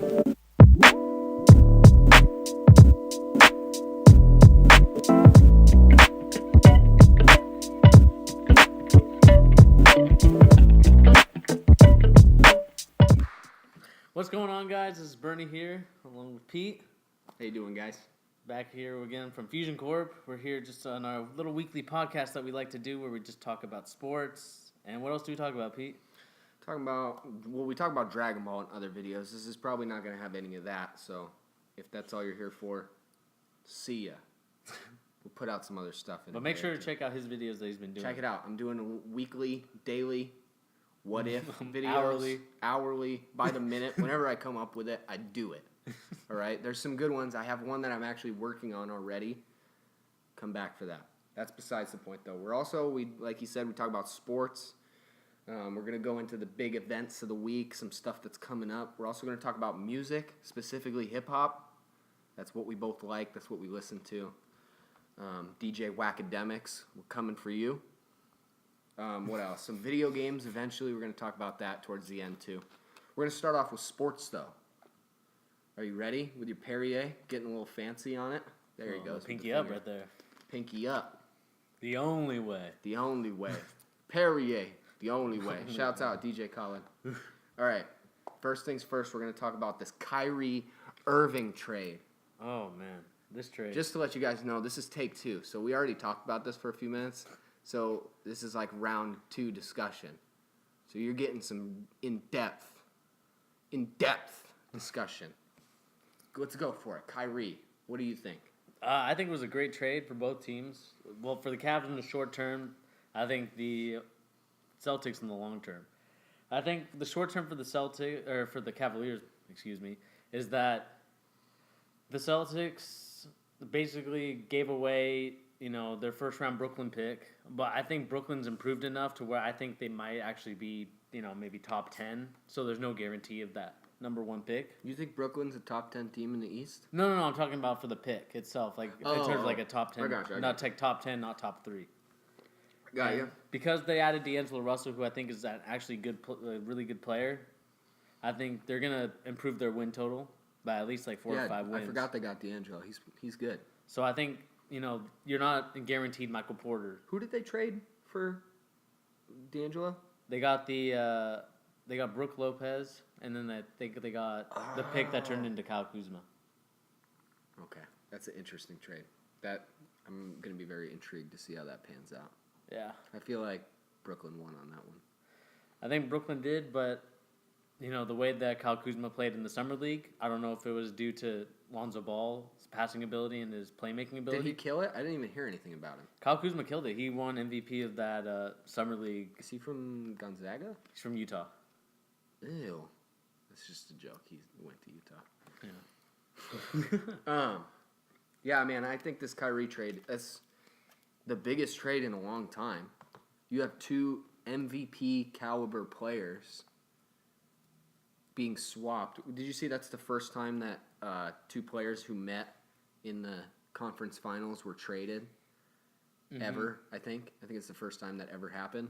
What's going on, guys? This is Bernie here, along with Pete. How you doing, guys? Back here again from Fusion Corp. We're here just on our little weekly podcast that we like to do where we just talk about sports. And what else do we talk about, Pete? We talk about Dragon Ball in other videos. This is probably not going to have any of that, so if that's all you're here for, see ya. We'll put out some other stuff in. But make sure to check out his videos that he's been doing. Check it out. I'm doing a weekly, daily, what if videos. Hourly, by the minute. Whenever I come up with it, I do it. All right? There's some good ones. I have one that I'm actually working on already. Come back for that. That's besides the point, though. We're also, like you said, we talk about sports. We're going to go into the big events of the week, some stuff that's coming up. We're also going to talk about music, specifically hip-hop. That's what we both like. That's what we listen to. DJ Wackademics, we're coming for you. What else? Some video games. Eventually, we're going to talk about that towards the end, too. We're going to start off with sports, though. Are you ready with your Perrier? Getting a little fancy on it. There he goes. Pinky up right there. Pinky up. The only way. The only way. Perrier. The only way. Shouts out, DJ Colin. All right. First things first, we're going to talk about this Kyrie Irving trade. Oh, man. This trade. Just to let you guys know, this is take 2. So we already talked about this for a few minutes. So this is like round 2 discussion. So you're getting some in-depth discussion. Let's go for it. Kyrie, what do you think? I think it was a great trade for both teams. Well, for the Cavs in the short term, I think the Celtics in the long term. I think the short term for the Cavaliers, is that the Celtics basically gave away, their first round Brooklyn pick, but I think Brooklyn's improved enough to where I think they might actually be, maybe top 10. So there's no guarantee of that number 1 pick. You think Brooklyn's a top 10 team in the East? No. I'm talking about for the pick itself, in terms of like a top 10. I got you. Not top 10, not top 3. Got you. Because they added D'Angelo Russell, who I think is an actually really good player. I think they're gonna improve their win total by at least like 4 or 5 wins. I forgot they got D'Angelo. He's good. So I think you're not guaranteed Michael Porter. Who did they trade for D'Angelo? They got they got Brook Lopez, and then I think they got the pick that turned into Kyle Kuzma. Okay, that's an interesting trade. That I'm gonna be very intrigued to see how that pans out. Yeah, I feel like Brooklyn won on that one. I think Brooklyn did, but the way that Kyle Kuzma played in the summer league, I don't know if it was due to Lonzo Ball's passing ability and his playmaking ability. Did he kill it? I didn't even hear anything about him. Kyle Kuzma killed it. He won MVP of that summer league. Is he from Gonzaga? He's from Utah. Ew. That's just a joke. He went to Utah. Yeah, man, I think this Kyrie trade, that's the biggest trade in a long time. You have 2 MVP caliber players being swapped. Did you see that's the first time that 2 players who met in the conference finals were traded ever, I think. I think it's the first time that ever happened.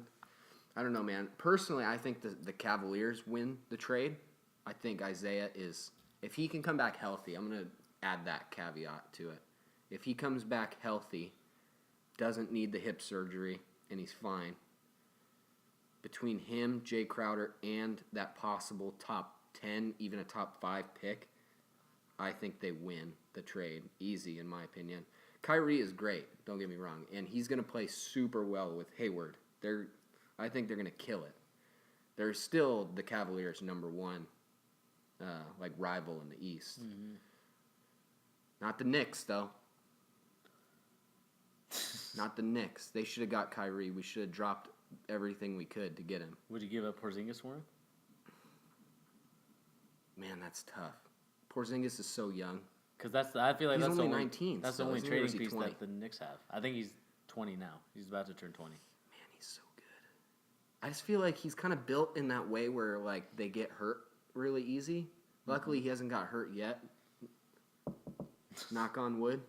I don't know, man. Personally, I think the Cavaliers win the trade. I think Isaiah is, if he can come back healthy, I'm going to add that caveat to it. If he comes back healthy, doesn't need the hip surgery, and he's fine, between him, Jay Crowder, and that possible top 10, even a top 5 pick, I think they win the trade. Easy, in my opinion. Kyrie is great, don't get me wrong, and he's going to play super well with Hayward. I think they're going to kill it. They're still the Cavaliers' number 1 rival in the East. Mm-hmm. Not the Knicks, though. Not the Knicks. They should have got Kyrie. We should have dropped everything we could to get him. Would you give up Porzingis for him? Man, that's tough. Porzingis is so young. Because I feel like he's that's only 19. That's the only trading piece that the Knicks have. I think he's 20 now. He's about to turn 20. Man, he's so good. I just feel like he's kind of built in that way where they get hurt really easy. Luckily, he hasn't got hurt yet. Knock on wood.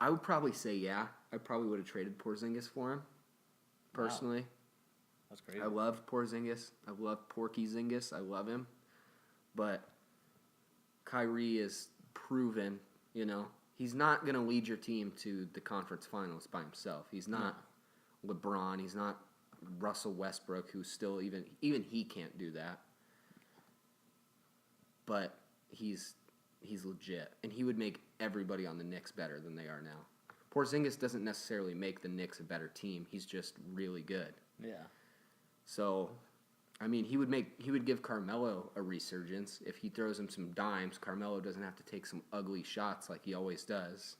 I would probably say yeah. I probably would have traded Porzingis for him, personally. Wow. That's crazy. I love Porzingis. I love Porky Zingus. I love him. but Kyrie is proven, he's not going to lead your team to the conference finals by himself. He's not LeBron. He's not Russell Westbrook, who's still even he can't do that. But he's legit, and he would make everybody on the Knicks better than they are now. Porzingis doesn't necessarily make the Knicks a better team. He's just really good. Yeah. So, I mean, he would give Carmelo a resurgence if he throws him some dimes. Carmelo doesn't have to take some ugly shots like he always does,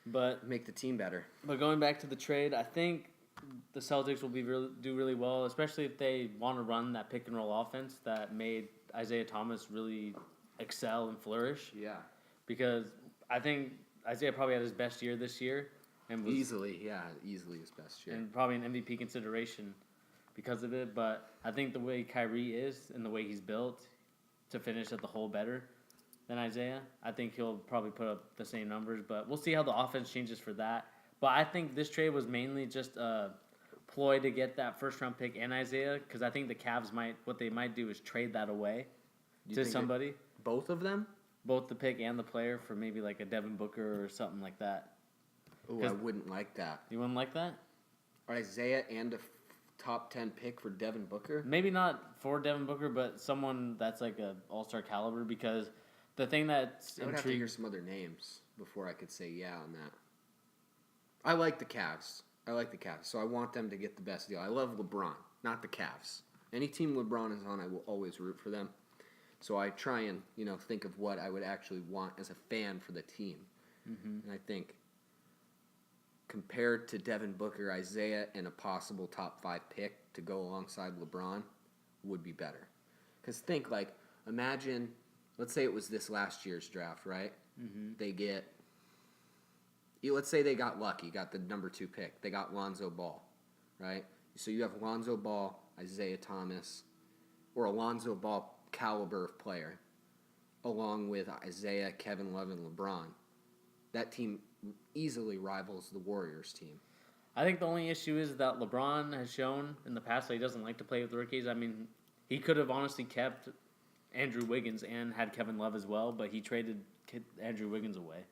But make the team better. But going back to the trade, I think the Celtics will do really well, especially if they want to run that pick and roll offense that made Isaiah Thomas really excel and flourish. Yeah. Because I think Isaiah probably had his best year this year, and was easily his best year, and probably an MVP consideration because of it. But I think the way Kyrie is and the way he's built to finish at the hole better than Isaiah, I think he'll probably put up the same numbers. But we'll see how the offense changes for that. But I think this trade was mainly just a ploy to get that first-round pick and Isaiah, because I think the Cavs what they might do is trade that away to somebody. Both of them? Both the pick and the player for maybe like a Devin Booker or something like that. Oh, I wouldn't like that. You wouldn't like that? Isaiah and a top 10 pick for Devin Booker? Maybe not for Devin Booker, but someone that's like an all-star caliber, because the thing that's I would have to hear some other names before I could say yeah on that. I like the Cavs. So I want them to get the best deal. I love LeBron, not the Cavs. Any team LeBron is on, I will always root for them. So I try and, think of what I would actually want as a fan for the team. Mm-hmm. And I think compared to Devin Booker, Isaiah, and a possible top 5 pick to go alongside LeBron would be better. Because imagine, let's say it was this last year's draft, right? Mm-hmm. Let's say they got lucky, got the number 2 pick. They got Lonzo Ball, right? So you have Lonzo Ball, Isaiah Thomas, or a Lonzo Ball caliber of player, along with Isaiah, Kevin Love, and LeBron. That team easily rivals the Warriors team. I think the only issue is that LeBron has shown in the past that he doesn't like to play with rookies. I mean, he could have honestly kept Andrew Wiggins and had Kevin Love as well, but he traded Andrew Wiggins away.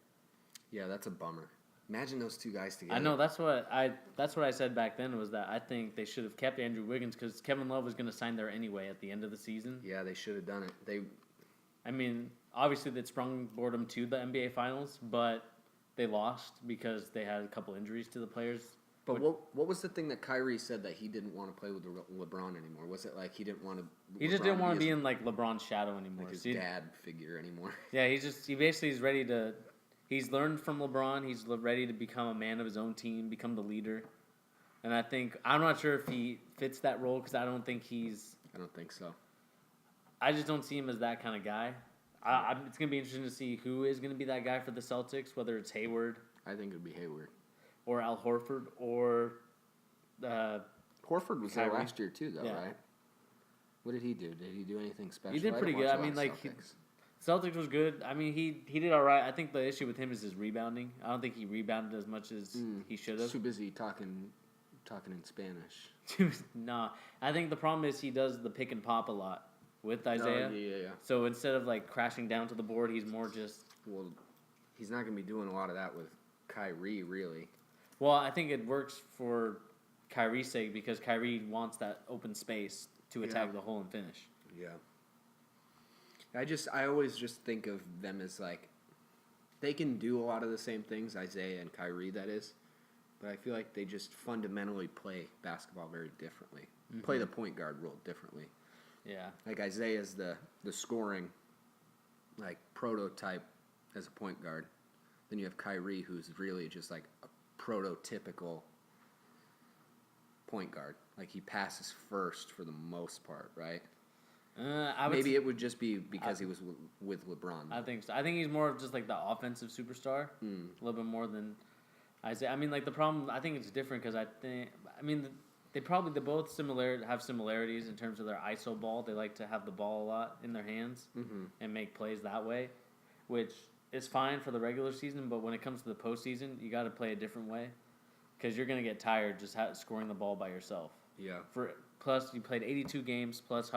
Yeah, that's a bummer. Imagine those two guys together. I know, that's what I said back then, was that I think they should have kept Andrew Wiggins because Kevin Love was going to sign there anyway at the end of the season. Yeah, they should have done it. I mean, obviously that sprung boredom to the NBA Finals, but they lost because they had a couple injuries to the players. But what was the thing that Kyrie said that he didn't want to play with LeBron anymore? Was it like he didn't want to? He just didn't want to be in like LeBron's shadow anymore. Like his dad figure anymore. Yeah, he basically is ready to. He's learned from LeBron. He's ready to become a man of his own team, become the leader. And I'm not sure if he fits that role because I don't think so. I just don't see him as that kind of guy. It's going to be interesting to see who is going to be that guy for the Celtics, whether it's Hayward. I think it would be Hayward. Or Al Horford, or Horford was Kyrie. there last year too, though, Yeah. right? What did he do? Did he do anything special? He did pretty good. I mean, Celtics was good. I mean, he did all right. I think the issue with him is his rebounding. I don't think he rebounded as much as he should have. Too busy talking in Spanish. Nah, I think the problem is he does the pick and pop a lot with Isaiah. Yeah. So instead of crashing down to the board, he's more just. Well, he's not going to be doing a lot of that with Kyrie, really. Well, I think it works for Kyrie's sake because Kyrie wants that open space to attack the hole and finish. Yeah. I always just think of them as they can do a lot of the same things, Isaiah and Kyrie, that is, but I feel like they just fundamentally play basketball very differently. Mm-hmm. Play the point guard role differently. Yeah. Isaiah's the scoring prototype as a point guard. Then you have Kyrie, who's really just a prototypical point guard. He passes first for the most part, right? Maybe it would just be because he was with LeBron. Though. I think so. I think he's more of just the offensive superstar, a little bit more than Isaiah. I mean, the problem. I think it's different because they both have similarities in terms of their ISO ball. They like to have the ball a lot in their hands and make plays that way, which is fine for the regular season. But when it comes to the postseason, you got to play a different way because you're gonna get tired just scoring the ball by yourself. Yeah. Plus you played 82 games. Plus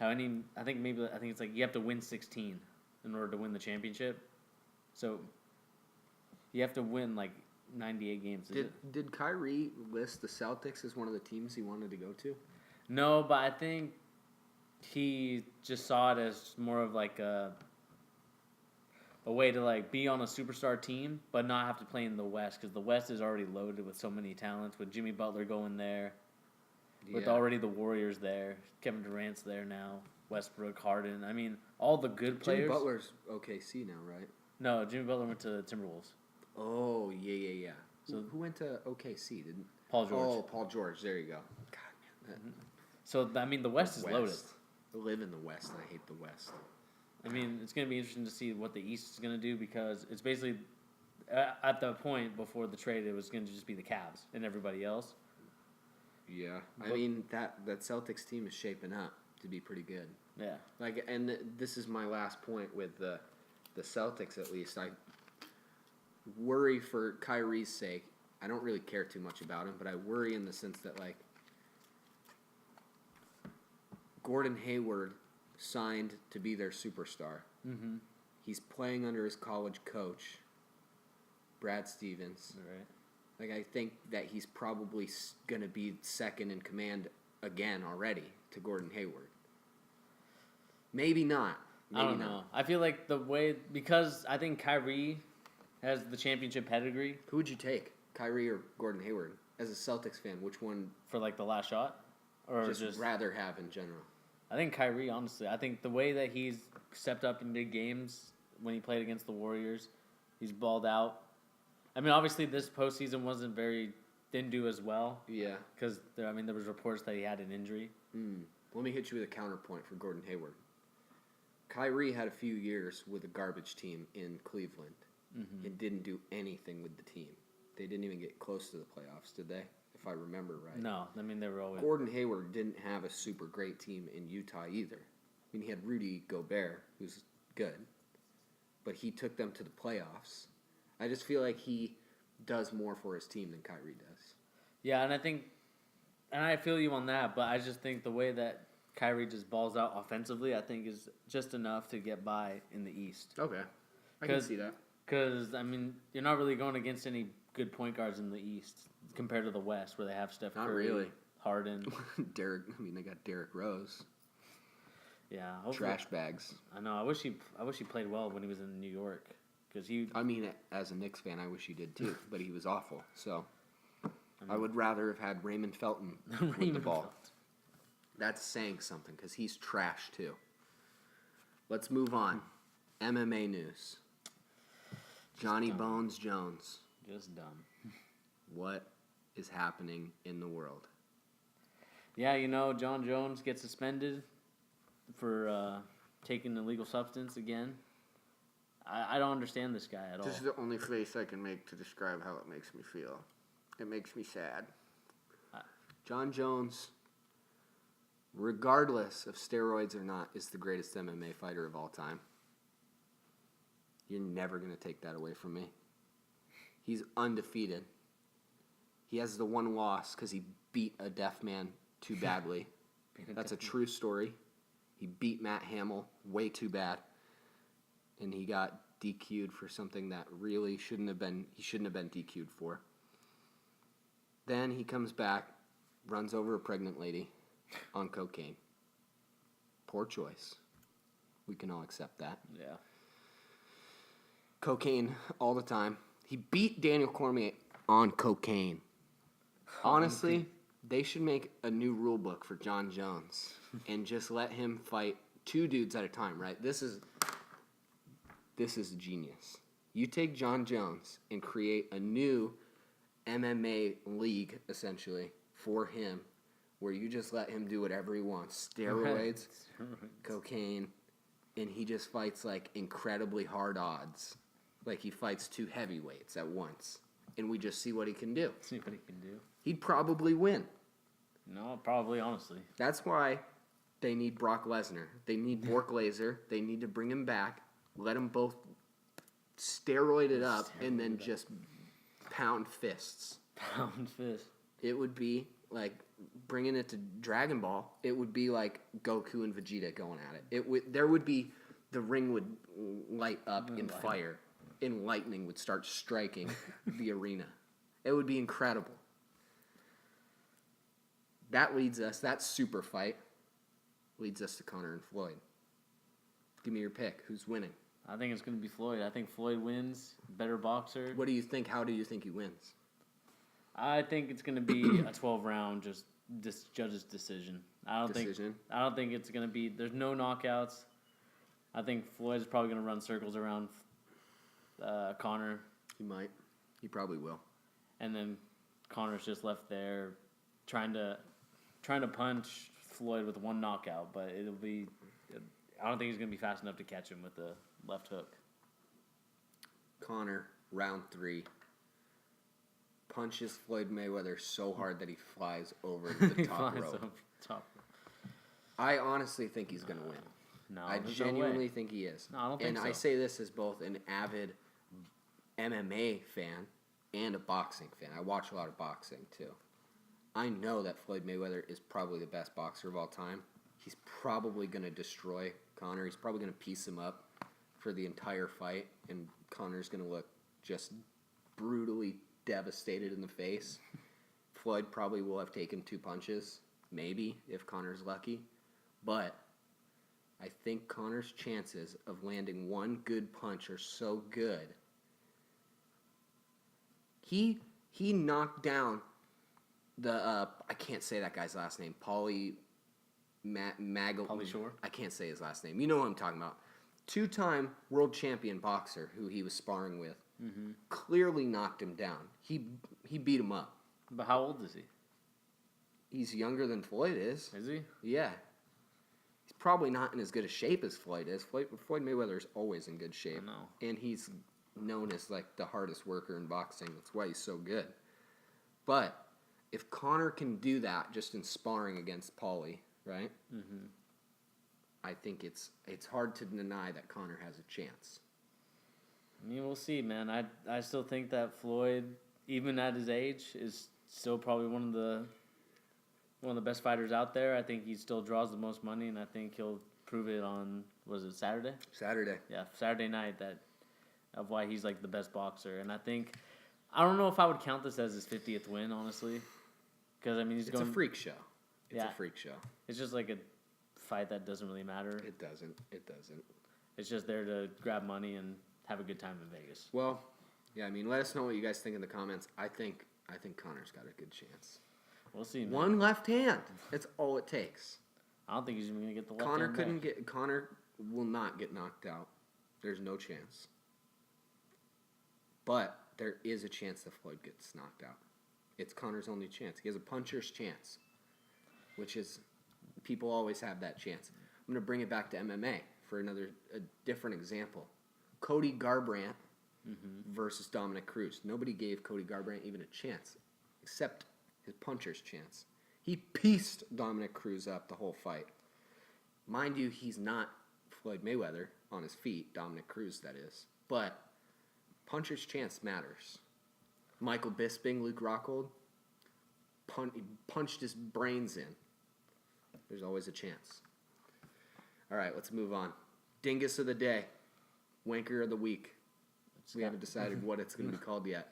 I think it's like you have to win 16 in order to win the championship. So you have to win like 98 games. Did Kyrie list the Celtics as one of the teams he wanted to go to? No, but I think he just saw it as more of like a way to like be on a superstar team, but not have to play in the West because the West is already loaded with so many talents. With Jimmy Butler going there, with already the Warriors there, Kevin Durant's there now, Westbrook, Harden. I mean, all the good players. Jimmy Butler's OKC now, right? No, Jimmy Butler went to the Timberwolves. Oh yeah. So who went to OKC? Didn't Paul George? Oh, Paul George. There you go. God, man. So I mean, the West is loaded. I live in the West, and I hate the West. I mean, it's going to be interesting to see what the East is going to do because it's basically at the point before the trade, it was going to just be the Cavs and everybody else. Yeah, I mean that Celtics team is shaping up to be pretty good. Yeah, and this is my last point with the Celtics. At least I worry for Kyrie's sake. I don't really care too much about him, but I worry in the sense that like Gordon Hayward signed to be their superstar. Mm-hmm. He's playing under his college coach, Brad Stevens. Right. Like, I think that he's probably going to be second in command again already to Gordon Hayward. Maybe not. I don't know. I feel like because I think Kyrie has the championship pedigree. Who would you take, Kyrie or Gordon Hayward? As a Celtics fan, which one? For like the last shot? Or just rather have in general? I think Kyrie, honestly. I think the way that he's stepped up in big games when he played against the Warriors, he's balled out. I mean, obviously this postseason didn't do as well. Yeah. Because, there was reports that he had an injury. Let me hit you with a counterpoint for Gordon Hayward. Kyrie had a few years with a garbage team in Cleveland and didn't do anything with the team. They didn't even get close to the playoffs, did they? If I remember right. No, they were always... Gordon Hayward didn't have a super great team in Utah either. I mean, he had Rudy Gobert, who's good, but he took them to the playoffs. I just feel like he does more for his team than Kyrie does. Yeah, and I feel you on that, but I just think the way that Kyrie just balls out offensively, I think is just enough to get by in the East. Okay. I can see that. Because, you're not really going against any good point guards in the East compared to the West, where they have Steph Curry, not really. Harden. They got Derrick Rose. Yeah. Trash bags. I know. I wish he played well when he was in New York. As a Knicks fan, I wish he did too, but he was awful. So I would rather have had Raymond Felton with the ball. That's saying something because he's trash too. Let's move on. MMA news. Johnny Bones Jones. Just dumb. What is happening in the world? Yeah, John Jones gets suspended for taking illegal substance again. I don't understand this guy at all. This is the only face I can make to describe how it makes me feel. It makes me sad. John Jones, regardless of steroids or not, is the greatest MMA fighter of all time. You're never going to take that away from me. He's undefeated. He has the one loss because he beat a deaf man too badly. That's a true story. He beat Matt Hamill way too bad. And he got DQ'd for something that really he shouldn't have been DQ'd for. Then he comes back, runs over a pregnant lady on cocaine. Poor choice. We can all accept that. Yeah. Cocaine all the time. He beat Daniel Cormier on cocaine. Honestly, they should make a new rule book for John Jones and just let him fight two dudes at a time, right? This is genius. You take John Jones and create a new MMA league, essentially, for him, where you just let him do whatever he wants. Steroids, cocaine, and he just fights, like, incredibly hard odds. Like, he fights two heavyweights at once. And we just see what he can do. See what he can do. He'd probably win. No, probably, honestly. That's why they need Brock Lesnar. They need Bork Laser. They need to bring him back, let them both steroid it up, and then just pound fists. Pound fist. it would be like bringing it to Dragon Ball. It would be like Goku and Vegeta going at it. There would be the ring would light up in fire, and lightning would start striking the arena. It would be incredible. That super fight leads us to Conor and Floyd. Give me your pick. Who's winning? I think it's going to be Floyd. I think Floyd wins. Better boxer. What do you think? How do you think he wins? I think it's going to be a 12-round just judge's decision. I don't think it's going to be. There's no knockouts. I think Floyd's probably going to run circles around Conor. He might. He probably will. And then Conor's just left there trying to punch Floyd with one knockout, but it'll be. I don't think he's going to be fast enough to catch him with the left hook. Conor, round 3, punches Floyd Mayweather so hard that he flies over the top rope. I honestly think he's going to win. No, I genuinely think he is. No, I don't think so. And I say this as both an avid MMA fan and a boxing fan. I watch a lot of boxing, too. I know that Floyd Mayweather is probably the best boxer of all time. He's probably going to destroy Conor. He's probably going to piece him up for the entire fight, and Conor's going to look just brutally devastated in the face. Floyd probably will have taken 2 punches, maybe, if Conor's lucky. But I think Conor's chances of landing one good punch are so good. He knocked down the I can't say that guy's last name. Pauly Shore? I can't say his last name. You know what I'm talking about. 2-time world champion boxer who he was sparring with. Mm-hmm. Clearly knocked him down. He beat him up. But how old is he? He's younger than Floyd is. Is he? Yeah. He's probably not in as good a shape as Floyd is. Floyd Mayweather is always in good shape. I know. And he's known as like the hardest worker in boxing. That's why he's so good. But if Conor can do that just in sparring against Pauly, right? Mm-hmm. I think it's hard to deny that Conor has a chance. I mean, we'll see, man. I still think that Floyd, even at his age, is still probably one of the best fighters out there. I think he still draws the most money, and I think he'll prove it on, was it Saturday? Saturday. Yeah, Saturday night, of why he's like the best boxer. And I don't know if I would count this as his 50th win, honestly. Because, I mean, it's a freak show. It's a freak show. It's just like a fight that doesn't really matter. It doesn't. It's just there to grab money and have a good time in Vegas. Well, yeah, I mean, let us know what you guys think in the comments. I think Conor's got a good chance. We'll see, man. One left hand. That's all it takes. I don't think he's even going to get the left hand. Conor will not get knocked out. There's no chance. But there is a chance that Floyd gets knocked out. It's Conor's only chance. He has a puncher's chance, which is, people always have that chance. I'm going to bring it back to MMA for a different example. Cody Garbrandt versus Dominic Cruz. Nobody gave Cody Garbrandt even a chance, except his puncher's chance. He pieced Dominic Cruz up the whole fight. Mind you, he's not Floyd Mayweather on his feet, Dominic Cruz, that is. But puncher's chance matters. Michael Bisping, Luke Rockhold, punched his brains in. There's always a chance. All right, let's move on. Dingus of the day. Wanker of the week. We haven't decided what it's going to be called yet.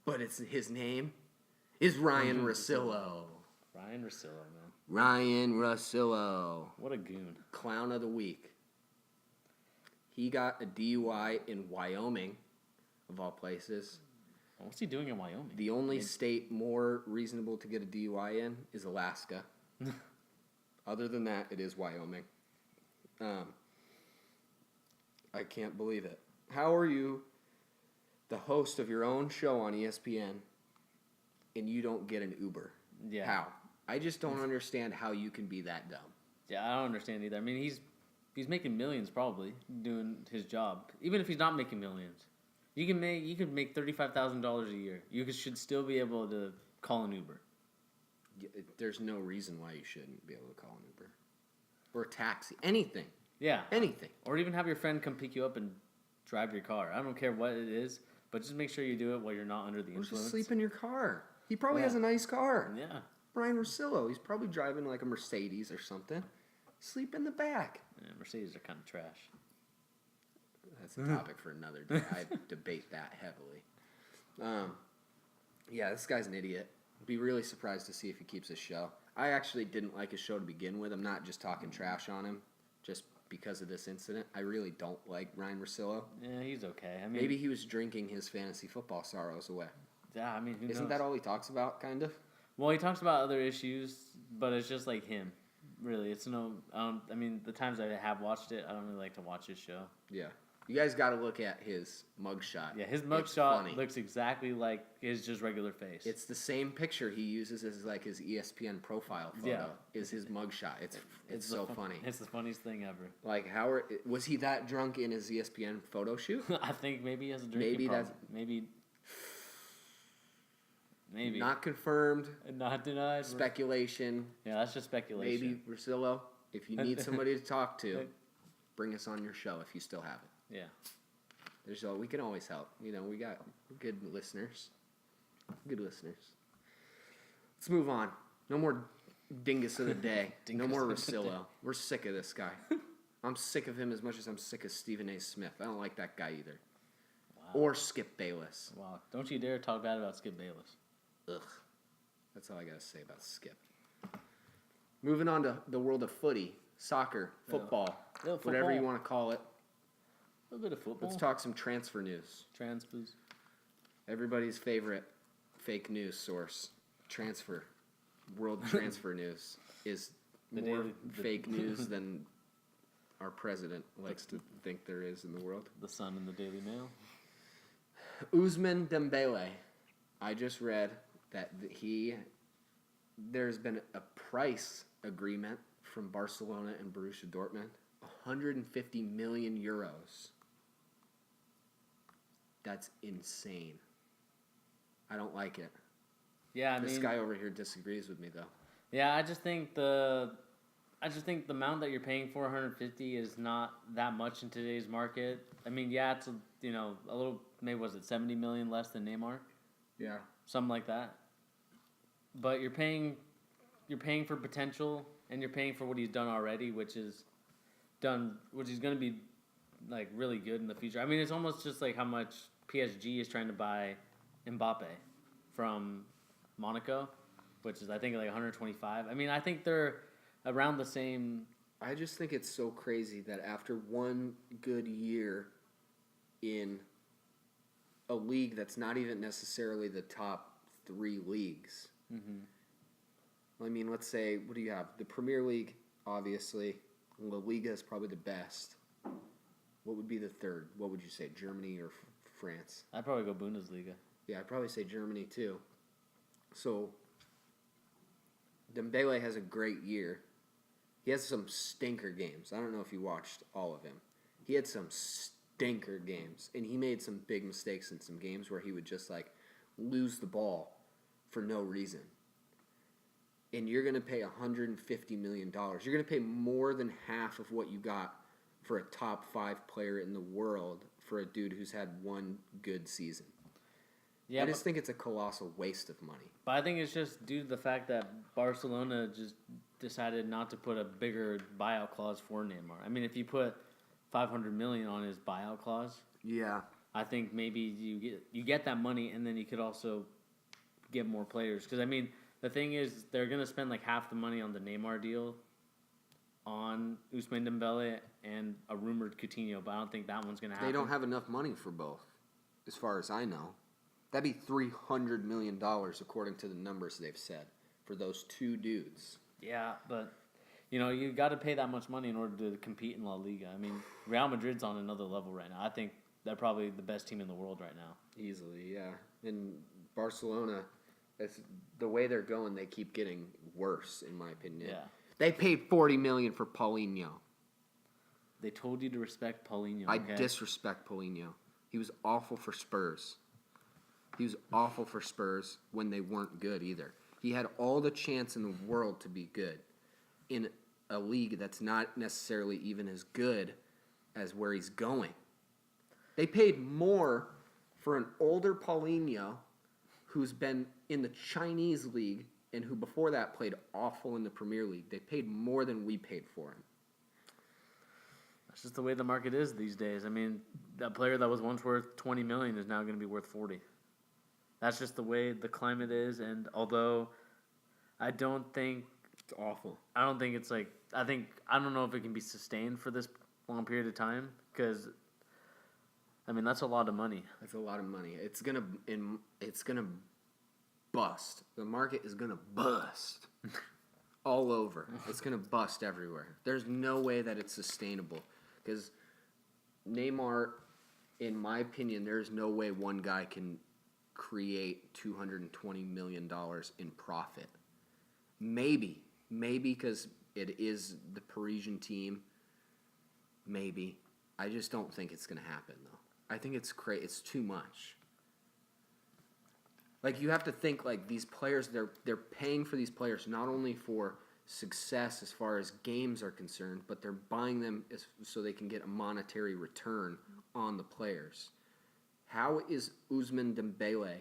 But his name is Ryan Russillo. Ryan Russillo, man. Ryan Russillo. What a goon. Clown of the week. He got a DUI in Wyoming, of all places. What's he doing in Wyoming? The only state more reasonable to get a DUI in is Alaska. Other than that, it is Wyoming. I can't believe it. How are you the host of your own show on ESPN and you don't get an Uber? Yeah. How? I just don't understand how you can be that dumb. Yeah, I don't understand either. I mean, he's making millions probably doing his job. Even if he's not making millions, you could make $35,000 a year. You should still be able to call an Uber. There's no reason why you shouldn't be able to call an Uber or a taxi, anything. Yeah, anything. Or even have your friend come pick you up and drive your car. I don't care what it is, but just make sure you do it while you're not under the influence. Or just sleep in your car. He probably has a nice car. Yeah. Ryan Russillo, he's probably driving like a Mercedes or something. Sleep in the back. Yeah, Mercedes are kind of trash. That's a topic for another day. I debate that heavily. Yeah, this guy's an idiot. Be really surprised to see if he keeps his show. I actually didn't like his show to begin with. I'm not just talking trash on him just because of this incident. I really don't like Ryan Russillo. Yeah, he's okay. I mean, Maybe he was drinking his fantasy football sorrows away. Yeah, I mean, who Isn't knows? that all he talks about, kind of? Well, he talks about other issues, but it's just like him. Really, it's no. I mean, the times I have watched it, I don't really like to watch his show. Yeah. You guys got to look at his mugshot. Yeah, his It's mugshot funny. looks exactly like his just regular face. It's the same picture he uses as like his ESPN profile photo. Yeah. Is his mugshot. It's so funny. It's the funniest thing ever. Like was he that drunk in his ESPN photo shoot? I think maybe he has a drinking Maybe problem. Maybe. Not confirmed. Not denied. Speculation. Yeah, that's just speculation. Maybe Russillo. If you need somebody to talk to, bring us on your show if you still have it. Yeah. We can always help. You know, we got good listeners. Good listeners. Let's move on. No more dingus of the day. No more Russillo. We're sick of this guy. I'm sick of him as much as I'm sick of Stephen A. Smith. I don't like that guy either. Wow. Or Skip Bayless. Wow. Don't you dare talk bad about Skip Bayless. Ugh. That's all I got to say about Skip. Moving on to the world of footy, soccer, football, whatever you want to call it. A little bit of football. Let's talk some transfer news. Transfers. Everybody's favorite fake news source, world transfer news, is more fake news than our president likes to think there is in the world. The Sun and the Daily Mail. Ousmane Dembele. I just read that there's been a price agreement from Barcelona and Borussia Dortmund, 150 million euros. That's insane. I don't like it. Yeah, I mean, this guy over here disagrees with me though. Yeah, I just think the amount that you're paying for 150 is not that much in today's market. I mean, yeah, it's a little, maybe was it 70 million less than Neymar? Yeah. Something like that. But you're paying for potential, and you're paying for what he's done already, which is going to be like really good in the future. I mean, it's almost just like how much PSG is trying to buy Mbappe from Monaco, which is I think like 125. I mean, I think they're around the same. I just think it's so crazy that after one good year in a league that's not even necessarily the top 3 leagues. Mm-hmm. I mean, let's say, what do you have? The Premier League, obviously. La Liga is probably the best. What would be the third? What would you say, Germany or France? I'd probably go Bundesliga. Yeah, I'd probably say Germany too. So, Dembele has a great year. He has some stinker games. I don't know if you watched all of him. He had some stinker games, and he made some big mistakes in some games where he would just like lose the ball for no reason. And you're going to pay $150 million. You're going to pay more than half of what you got for a top 5 player in the world for a dude who's had one good season. Yeah, I just think it's a colossal waste of money. But I think it's just due to the fact that Barcelona just decided not to put a bigger buyout clause for Neymar. I mean, if you put $500 million on his buyout clause, yeah, I think maybe you get that money, and then you could also get more players. Because I mean, the thing is, they're gonna spend like half the money on the Neymar deal on Ousmane Dembele and a rumored Coutinho, but I don't think that one's gonna happen. They don't have enough money for both, as far as I know. That'd be $300 million according to the numbers they've said for those 2 dudes. Yeah, but you got to pay that much money in order to compete in La Liga. I mean, Real Madrid's on another level right now. I think they're probably the best team in the world right now. Easily, yeah. And Barcelona, the way they're going, they keep getting worse, in my opinion. Yeah. They paid $40 million for Paulinho. They told you to respect Paulinho. I okay? disrespect Paulinho. He was awful for Spurs. He was awful for Spurs when they weren't good either. He had all the chance in the world to be good in a league that's not necessarily even as good as where he's going. They paid more for an older Paulinho who's been in the Chinese league and who before that played awful in the Premier League. They paid more than we paid for him. That's just the way the market is these days. I mean, that player that was once worth $20 million is now going to be worth $40. That's just the way the climate is. And although I don't think It's awful. I don't think it's like I don't know if it can be sustained for this long period of time because I mean that's a lot of money. That's a lot of money. It's gonna bust. The market is gonna bust all over. It's gonna bust everywhere. There's no way that it's sustainable because Neymar, in my opinion, there's no way one guy can create $220 million in profit. Maybe because it is the Parisian team. Maybe. I just don't think it's going to happen, though. I think it's it's too much. Like, you have to think, like, these players, they're paying for these players not only for success as far as games are concerned, but they're buying them so they can get a monetary return on the players. How is Ousmane Dembele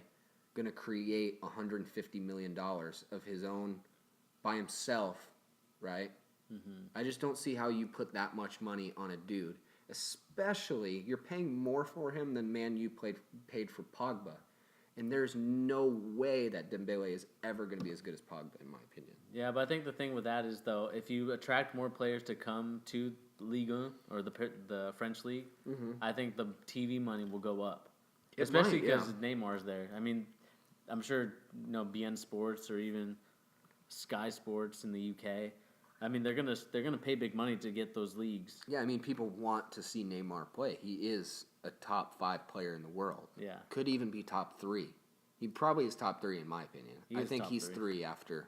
going to create $150 million of his own by himself, right? Mm-hmm. I just don't see how you put that much money on a dude. Especially, you're paying more for him than Man U paid for Pogba. And there's no way that Dembele is ever going to be as good as Pogba, in my opinion. Yeah, but I think the thing with that is, though, if you attract more players to come to Ligue 1 or the French league, I think the TV money will go up. Especially because Neymar's there. I mean, I'm sure BN Sports or even Sky Sports in the UK. I mean, they're gonna pay big money to get those leagues. Yeah, I mean, people want to see Neymar play. He is a top 5 player in the world. Yeah, could even be top 3. He probably is top 3 in my opinion. I think he's 3 after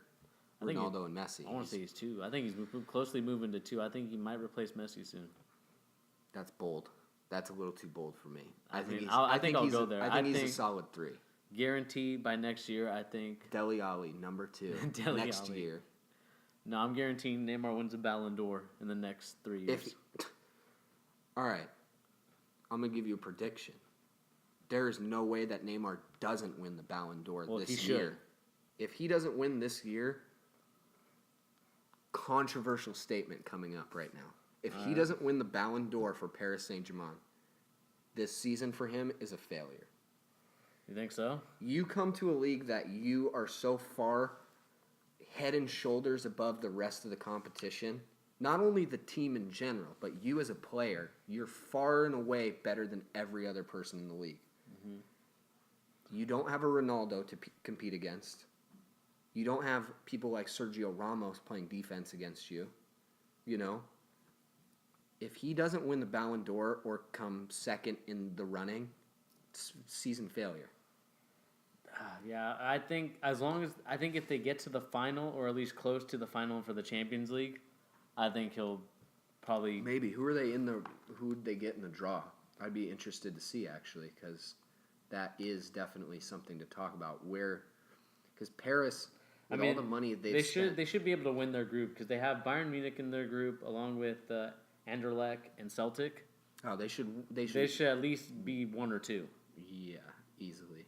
Ronaldo and Messi. I want to say he's 2. I think he's closely moving to 2. I think he might replace Messi soon. That's bold. That's a little too bold for me. I think I'll go there. I think he's a solid 3. Guaranteed by next year, I think. Dele Alli, number 2, next year. No, I'm guaranteeing Neymar wins a Ballon d'Or in the next 3 years. All right. I'm going to give you a prediction. There is no way that Neymar doesn't win the Ballon d'Or this year. If he doesn't win this year, controversial statement coming up right now. If he doesn't win the Ballon d'Or for Paris Saint-Germain, this season for him is a failure. You think so? You come to a league that you are so far head and shoulders above the rest of the competition. Not only the team in general, but you as a player, you're far and away better than every other person in the league. Mm-hmm. You don't have a Ronaldo to compete against. You don't have people like Sergio Ramos playing defense against you. If he doesn't win the Ballon d'Or or come second in the running, it's season failure. Yeah, I think if they get to the final or at least close to the final for the Champions League, I think he'll probably maybe. Who'd they get in the draw? I'd be interested to see actually, because that is definitely something to talk about. Because Paris, with all the money they should be able to win their group because they have Bayern Munich in their group along with Anderlecht and Celtic. Oh, they should at least be 1 or 2. Yeah, easily.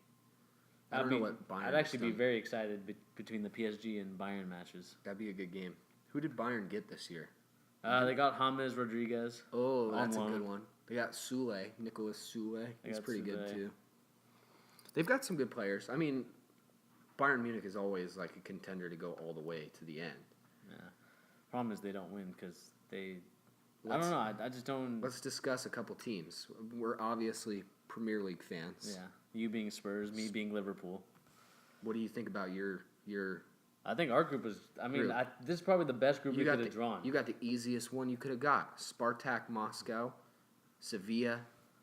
I'd actually be very excited between the PSG and Bayern matches. That'd be a good game. Who did Bayern get this year? They got James Rodriguez. Oh, that's a good one. They got Nicolas Soule. He's pretty good too. They've got some good players. I mean, Bayern Munich is always like a contender to go all the way to the end. Yeah. Problem is they don't win because I don't know. I just don't. Let's discuss a couple teams. We're obviously Premier League fans. Yeah. You being Spurs, me being Liverpool. What do you think about your? I think our group is. I mean, this is probably the best group we could have drawn. You got the easiest one you could have got: Spartak Moscow, Sevilla,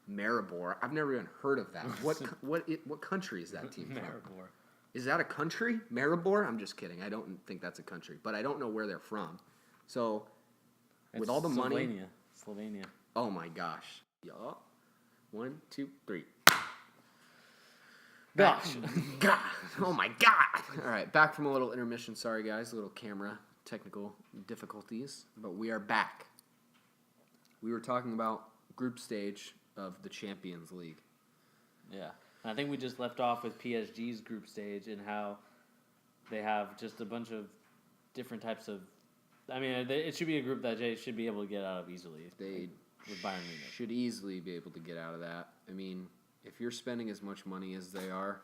Maribor. I've never even heard of that. What country is that team from? Maribor. Is that a country? Maribor? I'm just kidding. I don't think that's a country, but I don't know where they're from. So, with all the money, Slovenia. Oh my gosh! Yeah. 1, 2, 3. Gosh. God. Oh, my God. All right, back from a little intermission. Sorry, guys. A little camera technical difficulties. But we are back. We were talking about group stage of the Champions League. Yeah. And I think we just left off with PSG's group stage and how they have just a bunch of different types of. I mean, it should be a group that they should be able to get out of easily. They with Bayern Munich. should easily be able to get out of that. I mean, if you're spending as much money as they are,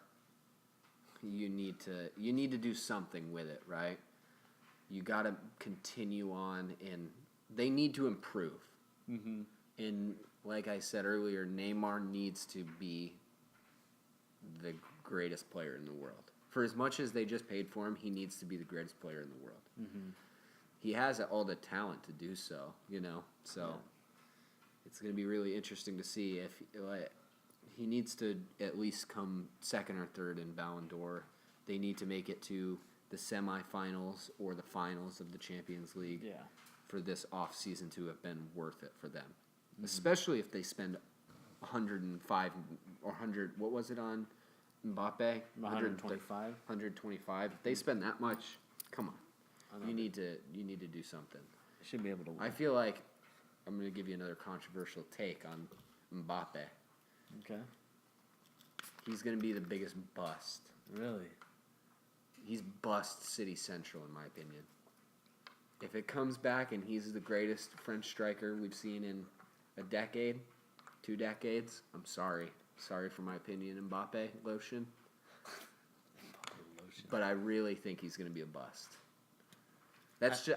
you need to do something with it, right? You got to continue on, and they need to improve. Mm-hmm. And like I said earlier, Neymar needs to be the greatest player in the world. For as much as they just paid for him, he needs to be the greatest player in the world. Mm-hmm. He has all the talent to do so, So Yeah. it's going to be really interesting to see if he needs to at least come second or third in Ballon d'Or. They need to make it to the semifinals or the finals of the Champions League for this offseason to have been worth it for them. Mm-hmm. Especially if they spend 105 or 100, what was it on Mbappe? 125. 125. If they spend that much, come on. You need to do something. Should be able to win. I feel like I'm going to give you another controversial take on Mbappe. Okay. He's going to be the biggest bust. Really? He's bust City Central, in my opinion. If it comes back and he's the greatest French striker we've seen in a decade, 2 decades, I'm sorry. Sorry for my opinion, Mbappe lotion. But I really think he's going to be a bust.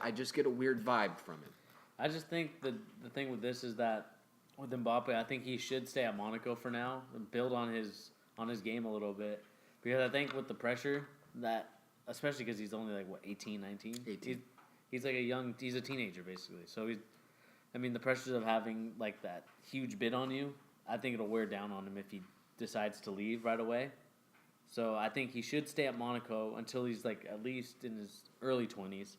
I just get a weird vibe from him. I just think the thing with this is that with Mbappe, I think he should stay at Monaco for now and build on his game a little bit. Because I think with the pressure that, especially because he's only 18, 19? 18. He's he's a teenager basically. So the pressures of having that huge bid on you, I think it'll wear down on him if he decides to leave right away. So I think he should stay at Monaco until he's at least in his early 20s,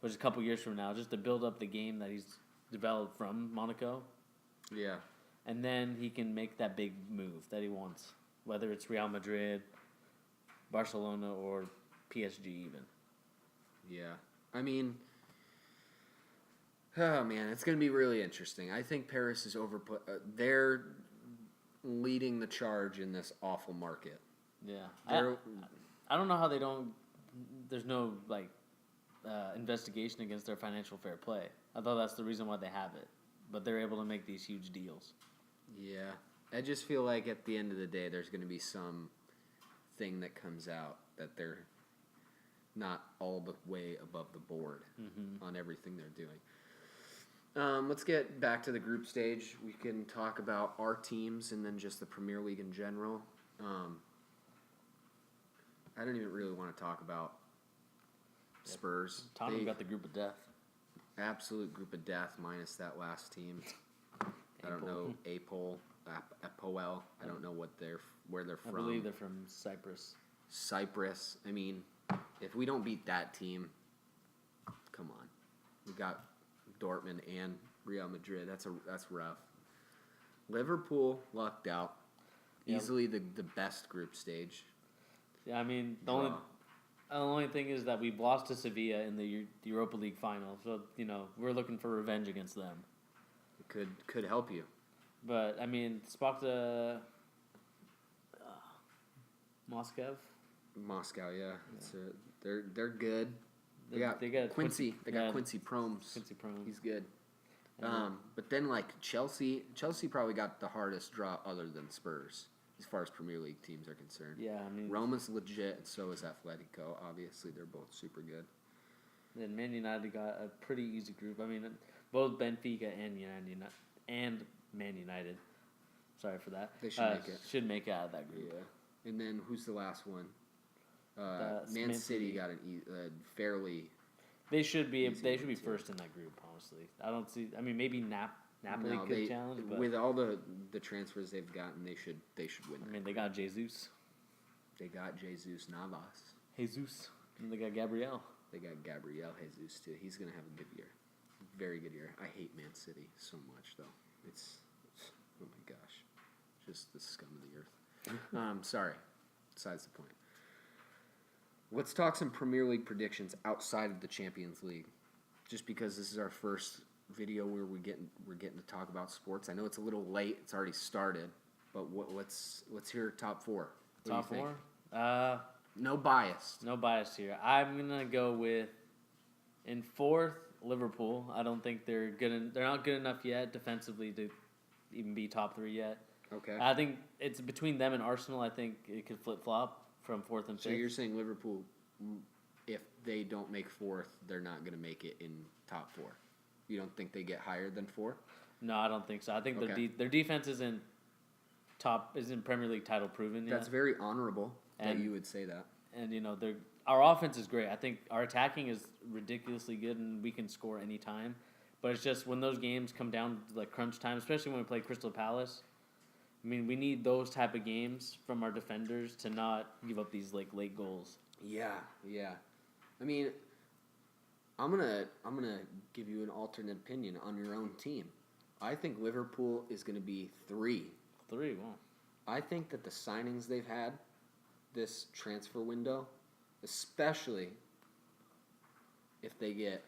which is a couple years from now, just to build up the game that he's developed from Monaco. Yeah. And then he can make that big move that he wants, whether it's Real Madrid, Barcelona, or PSG even. Yeah. I mean, oh man, it's going to be really interesting. I think Paris is they're leading the charge in this awful market. Yeah. I don't know how they don't. There's no investigation against their financial fair play. I thought that's the reason why they have it, but they're able to make these huge deals. Yeah, I just feel like at the end of the day, there's going to be some thing that comes out that they're not all the way above the board on everything they're doing. Let's get back to the group stage. We can talk about our teams and then just the Premier League in general. I don't even really want to talk about Spurs. Tottenham got the group of death. Absolute group of death minus that last team. I don't know Apoel. I don't know where they're from. I believe they're from Cyprus. Cyprus. I mean, if we don't beat that team, come on. We got Dortmund and Real Madrid. That's rough. Liverpool lucked out. Easily the best group stage. Yeah, I mean the only thing is that we've lost to Sevilla in the Europa League final, so we're looking for revenge against them. It could help you. But I mean, Sparta, Moscow. Moscow, yeah. They're good. They got Quincy. They got Quincy Promes. Quincy Promes. He's good. But then Chelsea probably got the hardest draw other than Spurs as far as Premier League teams are concerned. Yeah, I mean Roma's legit, and so is Atletico. Obviously, they're both super good. Then Man United got a pretty easy group. I mean, both Benfica and Man United. Sorry for that. They should make it. Should make it out of that group. Yeah. And then who's the last one? Man City got fairly. They should be first in that group. Honestly, I don't see. I mean, maybe Napoli could challenge, but with all the transfers they've gotten, they should win. I mean, they got Jesus. They got Jesus Navas. Jesus. And they got Gabriel. They got Gabriel Jesus too. He's gonna have a good year, very good year. I hate Man City so much though. It's oh my gosh, just the scum of the earth. Sorry. Besides the point. Let's talk some Premier League predictions outside of the Champions League. Just because this is our first video where we're getting to talk about sports. I know it's a little late. It's already started. But let's hear top four. What do you Top think? four. No bias. No bias here. I'm gonna go with in fourth Liverpool. I don't think they're good. They're not good enough yet defensively to even be top three yet. Okay. I think it's between them and Arsenal. I think it could flip flop from fourth and So fifth. you're saying Liverpool, if they don't make fourth, they're not going to make it in top four. You don't think they get higher than four? No, I don't think so. I think Okay. their defense isn't Premier League title proven yet. That's very honorable that And- you would say that. And our offense is great. I think our attacking is ridiculously good, and we can score any time. But it's just when those games come down to like crunch time, especially when we play Crystal Palace. I mean, we need those type of games from our defenders to not give up these like late goals. Yeah. I mean, I'm gonna give you an alternate opinion on your own team. I think Liverpool is gonna be 3. 3, wow. I think that the signings they've had this transfer window, especially if they get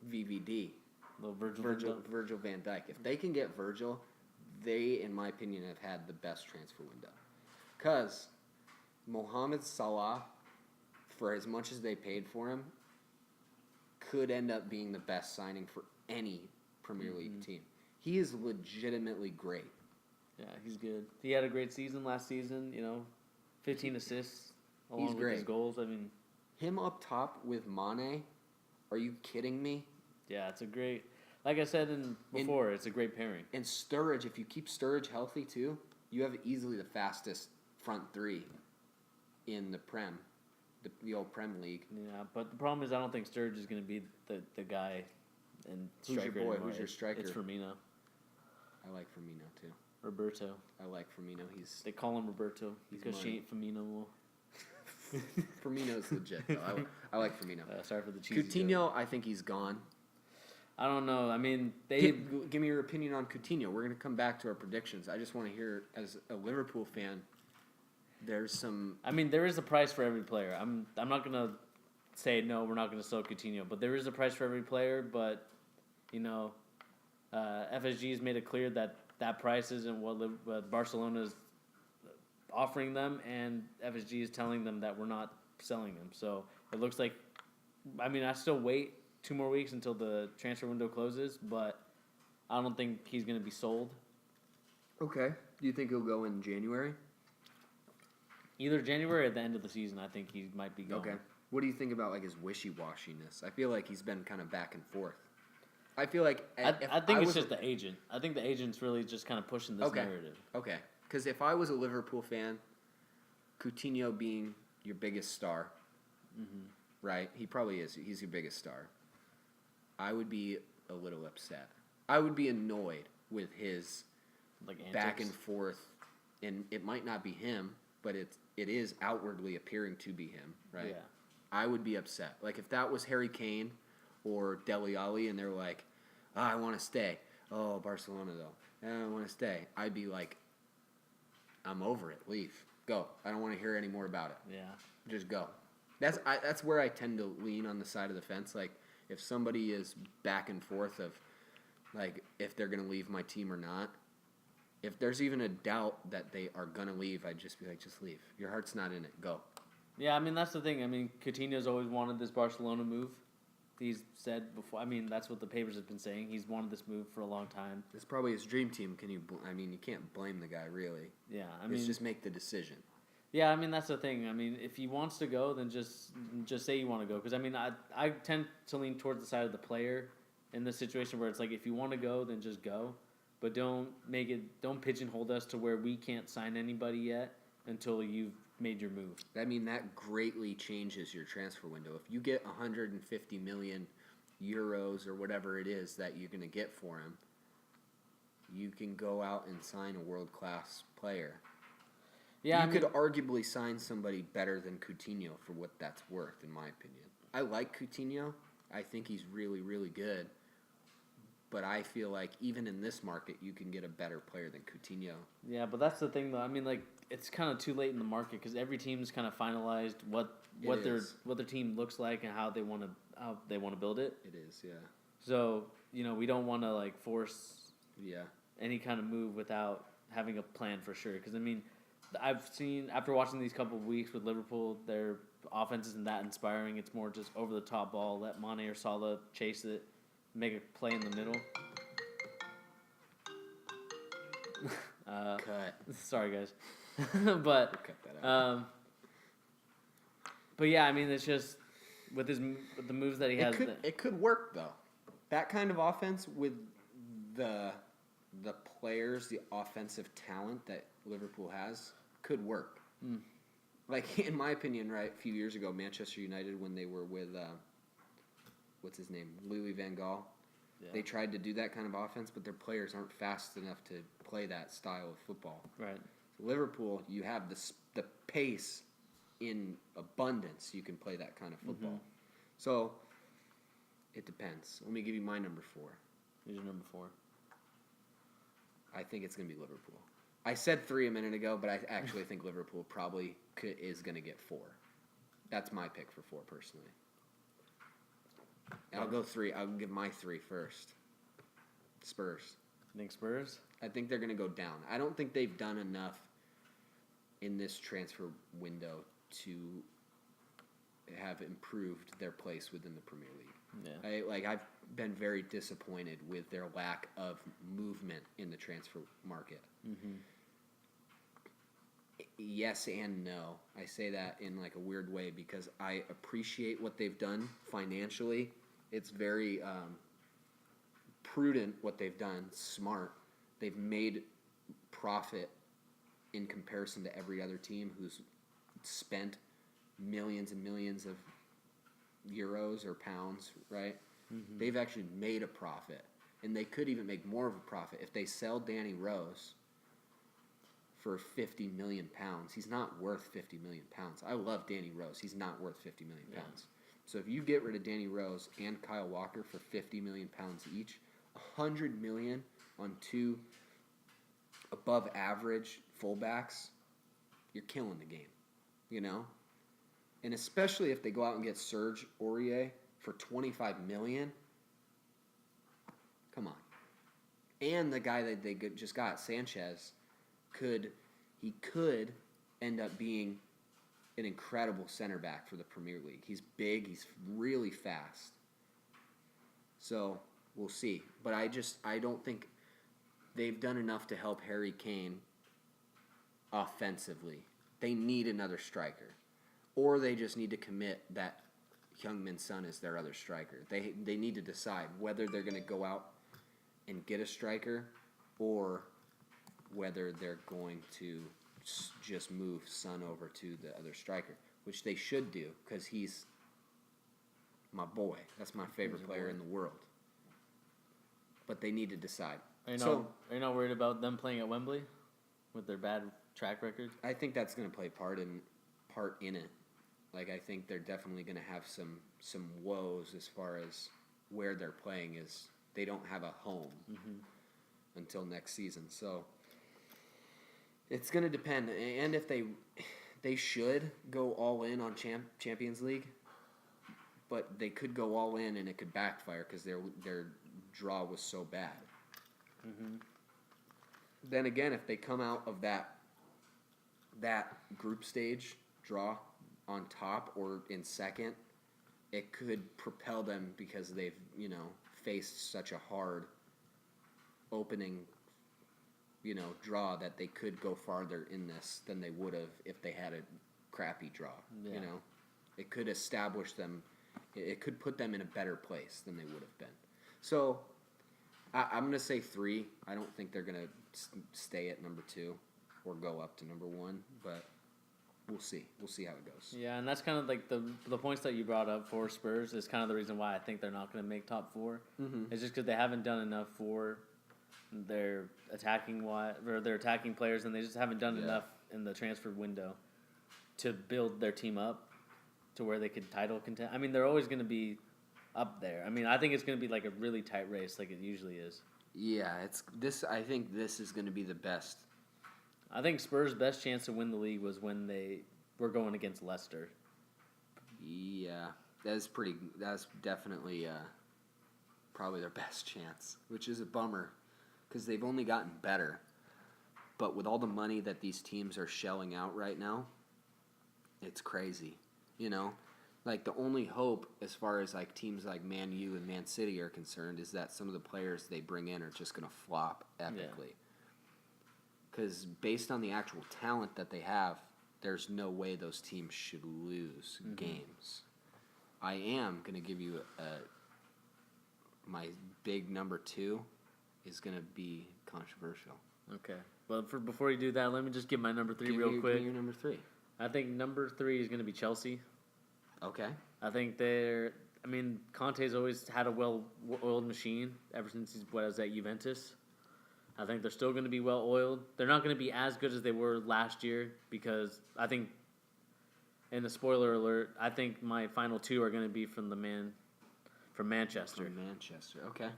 VVD, Little Virgil. Virgil van Dijk. If they can get Virgil, they, in my opinion, have had the best transfer window. Because Mohamed Salah, for as much as they paid for him, could end up being the best signing for any Premier League team. He is legitimately great. Yeah, he's good. He had a great season last season. 15 assists along with great. his goals. I mean, Him up top with Mane, are you kidding me? yeah, it's a great. Like I said before, it's a great pairing. And Sturridge, if you keep Sturridge healthy too, you have easily the fastest front three in the Prem, the old Prem League. Yeah, but the problem is I don't think Sturridge is going to be the guy and Who's your striker boy? anymore. Who's your striker? It's Firmino. I like Firmino too. Roberto. I like Firmino. He's They call him Roberto He's because she money. ain't Firmino. Well, Firmino's legit though. I like Firmino. sorry for the cheesy joke. Coutinho, I think he's gone. I don't know. I mean, Give me your opinion on Coutinho. We're gonna come back to our predictions. I just want to hear, as a Liverpool fan, there's some. I mean, there is a price for every player. I'm not gonna say no. We're not gonna sell Coutinho, but there is a price for every player. But FSG has made it clear that price isn't what Barcelona's offering them, and FSG is telling them that we're not selling them. So it looks like, I mean, I still wait 2 more weeks until the transfer window closes, but I don't think he's going to be sold. Okay. Do you think he'll go in January? Either January or at the end of the season, I think he might be going. Okay. What do you think about like his wishy-washiness? I feel like he's been kind of back and forth. I feel like I think it's just the agent. I think the agent's really just kind of pushing this Okay. narrative. Okay. Because if I was a Liverpool fan, Coutinho being your biggest star, right? He probably is. He's your biggest star. I would be a little upset. I would be annoyed with his Like back antics. and forth, and it might not be him, but it is outwardly appearing to be him, right? Yeah. I would be upset. Like if that was Harry Kane or Dele Alli, and they're like, I want to stay. Oh, Barcelona though, I want to stay. I'd be like, I'm over it. Leave. Go. I don't want to hear any more about it. Yeah. Just go. That's where I tend to lean on the side of the fence. Like if somebody is back and forth of, like if they're gonna leave my team or not. If there's even a doubt that they are gonna leave, I'd just be like, just leave. Your heart's not in it. Go. Yeah, I mean, that's the thing. I mean, Coutinho's always wanted this Barcelona move. He's said before. I mean, that's what the papers have been saying. He's wanted this move for a long time. It's probably his dream team. You can't blame the guy really. Yeah, I mean, Just make the decision. yeah, I mean, that's the thing. I mean, if he wants to go, then just say you want to go. Because I mean, I tend to lean towards the side of the player in this situation where it's like if you want to go, then just go, but don't pigeonhole us to where we can't sign anybody yet until you've made your move. I mean, that greatly changes your transfer window. If you get 150 million euros or whatever it is that you're going to get for him, you can go out and sign a world-class player. Yeah, you could arguably sign somebody better than Coutinho for what that's worth, in my opinion. I like Coutinho. I think he's really, really good. But I feel like even in this market, you can get a better player than Coutinho. Yeah, but that's the thing, though. I mean, like it's kind of too late in the market because every team's kind of finalized what their team looks like and how they want to build it. It is, yeah. So we don't want to like force. Yeah. any kind of move without having a plan for sure. Because, I mean, I've seen, after watching these couple of weeks with Liverpool, their offense isn't that inspiring. It's more just over-the-top ball, let Mane or Salah chase it, make a play in the middle. Cut. Sorry, guys. but Cut that out. but yeah, I mean, it's just with the moves that he has. It could work though. That kind of offense with the players, the offensive talent that Liverpool has could work. Mm. Like in my opinion, right, a few years ago, Manchester United when they were with what's his name, Louis van Gaal. Yeah. They tried to do that kind of offense, but their players aren't fast enough to play that style of football. Right. Liverpool, you have the pace in abundance. You can play that kind of football. Mm-hmm. So it depends. Let me give you my number 4. Who's your number 4? I think it's going to be Liverpool. I said 3 a minute ago, but I actually think Liverpool probably is going to get 4. That's my pick for 4 personally. I'll go 3. I'll give my 3 first. Spurs. You think Spurs? I think they're going to go down. I don't think they've done enough in this transfer window to have improved their place within the Premier League. Yeah. I've been very disappointed with their lack of movement in the transfer market. Mm-hmm. Yes and no. I say that in like a weird way because I appreciate what they've done financially. It's very prudent what they've done, smart. They've made profit in comparison to every other team who's spent millions and millions of euros or pounds, right? Mm-hmm. They've actually made a profit, and they could even make more of a profit if they sell Danny Rose for 50 million pounds. He's not worth 50 million pounds. I love Danny Rose. He's not worth 50 million pounds. So if you get rid of Danny Rose and Kyle Walker for 50 million pounds each, 100 million on 2 above average fullbacks, you're killing the game, you know? And especially if they go out and get Serge Aurier for 25 million. Come on. And the guy that they just got, Sanchez, could end up being an incredible center back for the Premier League. He's big, he's really fast. So, we'll see. But I don't think they've done enough to help Harry Kane offensively. They need another striker. Or they just need to commit that Heung-min Son is their other striker. They need to decide whether they're going to go out and get a striker or whether they're going to just move Son over to the other striker, which they should do because he's my boy. That's my favorite player in the world. But they need to decide. Are you not worried about them playing at Wembley with their bad track record? I think that's going to play part in it. Like, I think they're definitely going to have some woes as far as where they're playing is they don't have a home until next season. So it's going to depend. And if they should go all in on Champions League, but they could go all in and it could backfire because their draw was so bad. Mm-hmm. Then again, if they come out of that group stage draw on top or in second, it could propel them because they've, faced such a hard opening, draw that they could go farther in this than they would have if they had a crappy draw, It could establish them, it could put them in a better place than they would have been. So I'm going to say 3. I don't think they're going to stay at number 2 or go up to number 1, but we'll see. We'll see how it goes. Yeah, and that's kind of like the points that you brought up for Spurs is kind of the reason why I think they're not going to make top 4. Mm-hmm. It's just because they haven't done enough for their attacking players, and they just haven't done enough in the transfer window to build their team up to where they could title contend. I mean, they're always going to be up there. I mean, I think it's going to be like a really tight race, like it usually is. Yeah, I think this is going to be the best. I think Spurs' best chance to win the league was when they were going against Leicester. Yeah, that's definitely probably their best chance, which is a bummer because they've only gotten better. But with all the money that these teams are shelling out right now, it's crazy. You know? Like, the only hope as far as, like, teams like Man U and Man City are concerned is that some of the players they bring in are just going to flop epically. Because based on the actual talent that they have, there's no way those teams should lose games. I am going to give you my big number 2 is going to be controversial. Okay. Well, before you do that, let me just give my number 3 real quick. Give me your number 3. I think number 3 is going to be Chelsea. Okay. I think Conte's always had a well-oiled machine ever since he was at Juventus. I think they're still going to be well-oiled. They're not going to be as good as they were last year because I think, and a spoiler alert, I think my final 2 are going to be from Manchester. From Manchester, okay.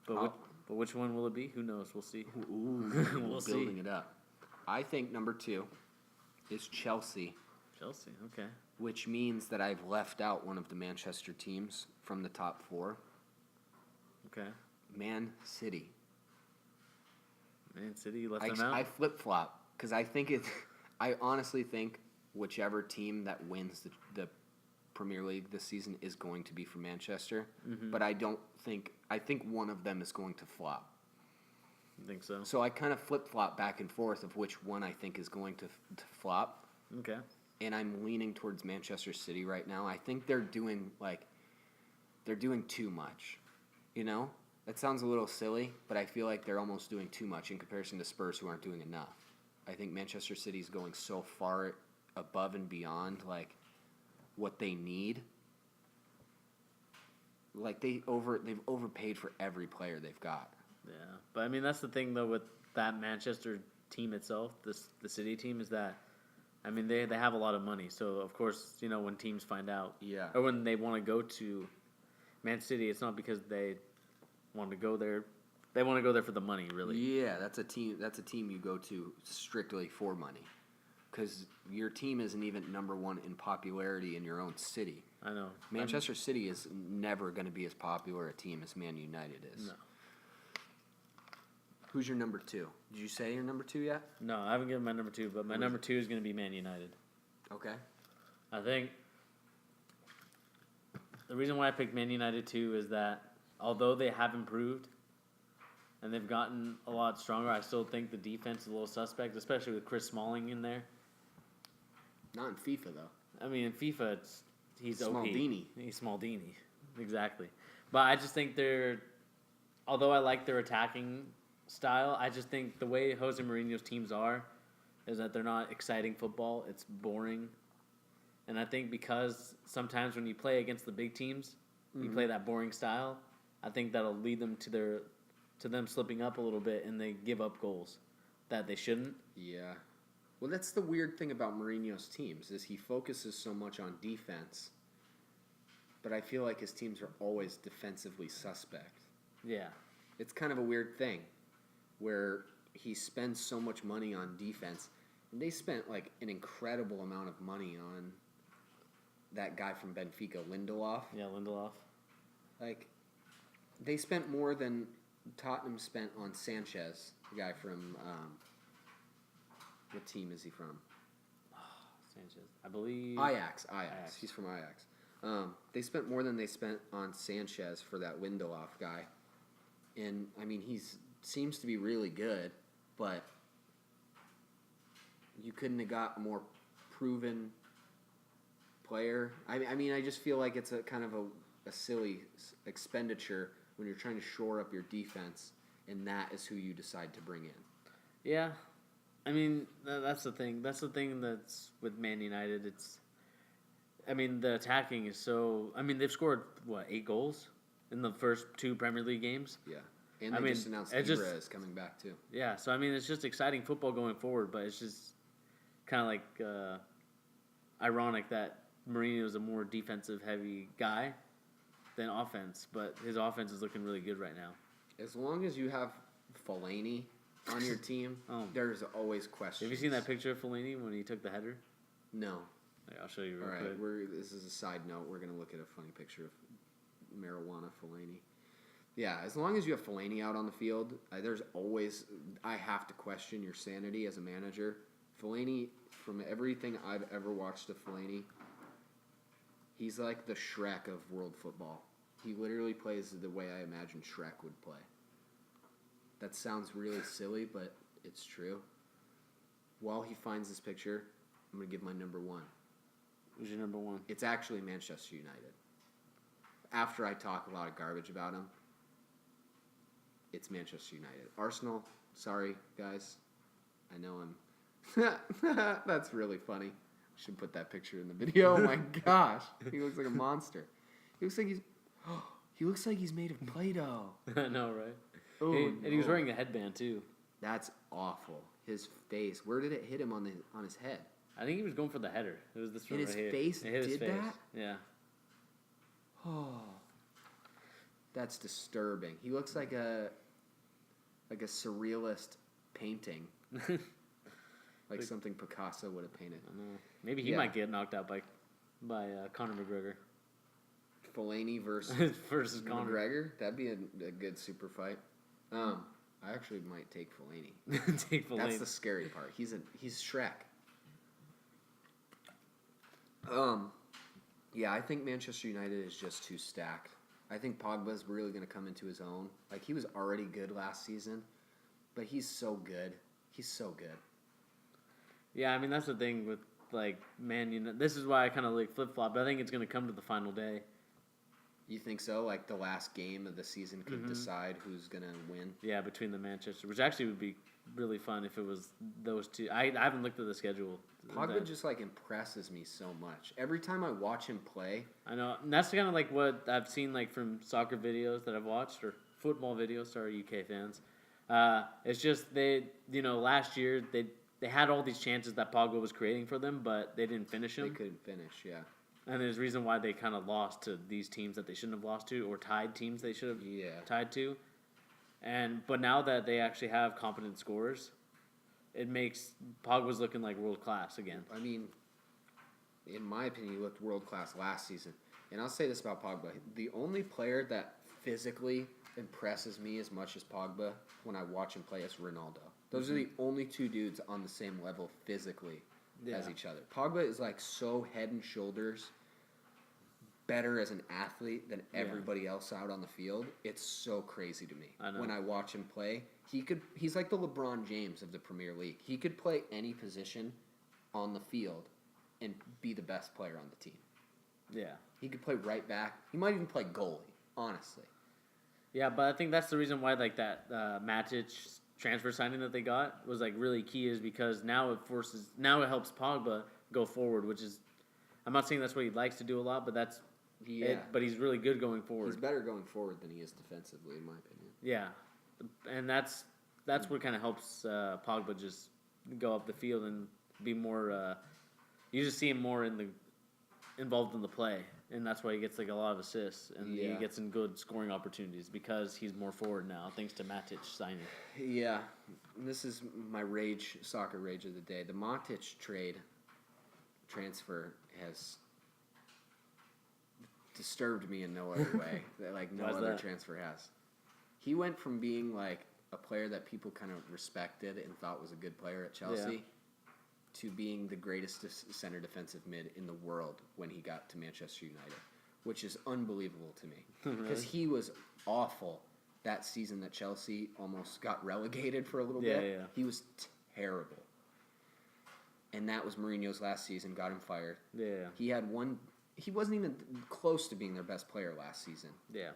But which one will it be? Who knows? We'll see. Ooh, we'll see. Building it up. I think number 2 is Chelsea. Chelsea, okay. Which means that I've left out one of the Manchester teams from the top 4. Okay. Man City. Man City, you left them out? I flip-flop because I honestly think whichever team that wins the Premier League this season is going to be from Manchester. Mm-hmm. But I think one of them is going to flop. I think so. So I kind of flip-flop back and forth of which one I think is going to flop. Okay. And I'm leaning towards Manchester City right now. I think they're doing too much. You know? That sounds a little silly, but I feel like they're almost doing too much in comparison to Spurs, who aren't doing enough. I think Manchester City's going so far above and beyond like what they need. Like they've overpaid for every player they've got. Yeah, but I mean that's the thing though with that Manchester team itself, the City team, is that I mean they have a lot of money. So of course when teams find out, or when they want to go to Man City, it's not because they want to go there. They want to go there for the money, really. Yeah, that's a team you go to strictly for money, because your team isn't even number 1 in popularity in your own city. I know. Manchester City is never going to be as popular a team as Man United is. No. Who's your number 2? Did you say your number 2 yet? No, I haven't given my number 2, but my number 2 is going to be Man United. Okay. I think the reason why I picked Man United 2 is that although they have improved and they've gotten a lot stronger, I still think the defense is a little suspect, especially with Chris Smalling in there. Not in FIFA, though. I mean, in FIFA, he's Smaldini. OP. He's Smaldini. Exactly. But I just think although I like their attacking style, I just think the way Jose Mourinho's teams are is that they're not exciting football. It's boring. And I think because sometimes when you play against the big teams, you play that boring style, I think that'll lead them to them slipping up a little bit and they give up goals that they shouldn't. Yeah. Well, that's the weird thing about Mourinho's teams is he focuses so much on defense, but I feel like his teams are always defensively suspect. Yeah. It's kind of a weird thing where he spends so much money on defense, and they spent like an incredible amount of money on that guy from Benfica, Lindelof. Yeah, Lindelof. Like, they spent more than Tottenham spent on Sanchez, the guy from, what team is he from? Sanchez. I believe... Ajax. He's from Ajax. They spent more than they spent on Sanchez for that Lindelof guy. And, I mean, seems to be really good, but you couldn't have got a more proven player. I mean, I just feel like it's a kind of a silly expenditure when you're trying to shore up your defense, and that is who you decide to bring in. Yeah. I mean, that's the thing. That's the thing that's with Man United. The attacking is so... I mean, they've scored, 8 goals in the first 2 Premier League games? Yeah. And they just announced Ibra is coming back, too. Yeah, so, I mean, it's just exciting football going forward, but it's just kind of like ironic that Mourinho is a more defensive-heavy guy than offense, but his offense is looking really good right now. As long as you have Fellaini on your team, there's always questions. Have you seen that picture of Fellaini when he took the header? No. Yeah, I'll show you real quick. This is a side note. We're going to look at a funny picture of marijuana Fellaini. Yeah, as long as you have Fellaini out on the field, there's always I have to question your sanity as a manager. Fellaini, from everything I've ever watched of Fellaini, he's like the Shrek of world football. He literally plays the way I imagine Shrek would play. That sounds really silly, but it's true. While he finds this picture, I'm going to give my number one. Who's your number one? It's actually Manchester United. After I talk a lot of garbage about him, it's Manchester United. Arsenal, sorry, guys. I know I'm... That's really funny. I should put that picture in the video. Oh, my gosh. He looks like a monster. He looks like he's... he looks like he's made of Play-Doh. I know, right? Oh, and he was wearing a headband, too. That's awful. His face. Where did it hit him on his head? I think he was going for the header. It was this one And right his here. face It hit his did face. that? Yeah. Oh, that's disturbing. He looks like a surrealist painting, like something Picasso would have painted. I know. Maybe he might get knocked out by Conor McGregor. Fellaini versus Conor. McGregor. That'd be a good super fight. I actually might take Fellaini. Take Fellaini. That's the scary part. He's Shrek. Yeah, I think Manchester United is just too stacked. I think Pogba's really going to come into his own. Like, he was already good last season, but he's so good. He's so good. Yeah, I mean, that's the thing with, like, Man United. This is why I kind of, like, flip-flop. But I think it's going to come to the final day. You think so? Like, the last game of the season could decide who's going to win? Yeah, between the Manchester, which actually would be really fun if it was those two. I haven't looked at the schedule. Pogba just, like, impresses me so much. Every time I watch him play... I know. And that's kind of, like, what I've seen, like, from soccer videos that I've watched, or football videos, sorry, UK fans. It's just last year they had all these chances that Pogba was creating for them, but they didn't finish them. They couldn't finish, yeah. And there's a reason why they kind of lost to these teams that they shouldn't have lost to, or tied teams they should have tied to. But now that they actually have competent scorers, it makes Pogba's looking like world class again. I mean, in my opinion, he looked world class last season. And I'll say this about Pogba: the only player that physically impresses me as much as Pogba when I watch him play is Ronaldo. Those are the only two dudes on the same level physically as each other. Pogba is like so head and shoulders better as an athlete than everybody else out on the field. It's so crazy to me. When I watch him play. He's like the LeBron James of the Premier League. He could play any position on the field and be the best player on the team. Yeah. He could play right back. He might even play goalie, honestly. Yeah, but I think that's the reason why like that Matic transfer signing that they got was like really key, is because now it helps Pogba go forward, which is, I'm not saying that's what he likes to do a lot, but that's but he's really good going forward. He's better going forward than he is defensively, in my opinion. Yeah, and that's what kind of helps Pogba just go up the field and be more. You just see him more involved in the play, and that's why he gets like a lot of assists and he gets some good scoring opportunities because he's more forward now, thanks to Matic signing. Yeah, this is my soccer rage of the day. The Matic transfer has disturbed me in no other way that like no other transfer has. He went from being like a player that people kind of respected and thought was a good player at Chelsea to being the greatest center defensive mid in the world when he got to Manchester United, which is unbelievable to me because he was awful that season that Chelsea almost got relegated for a little bit. Yeah. He was terrible. And that was Mourinho's last season, got him fired. Yeah. He wasn't even close to being their best player last season. Yeah.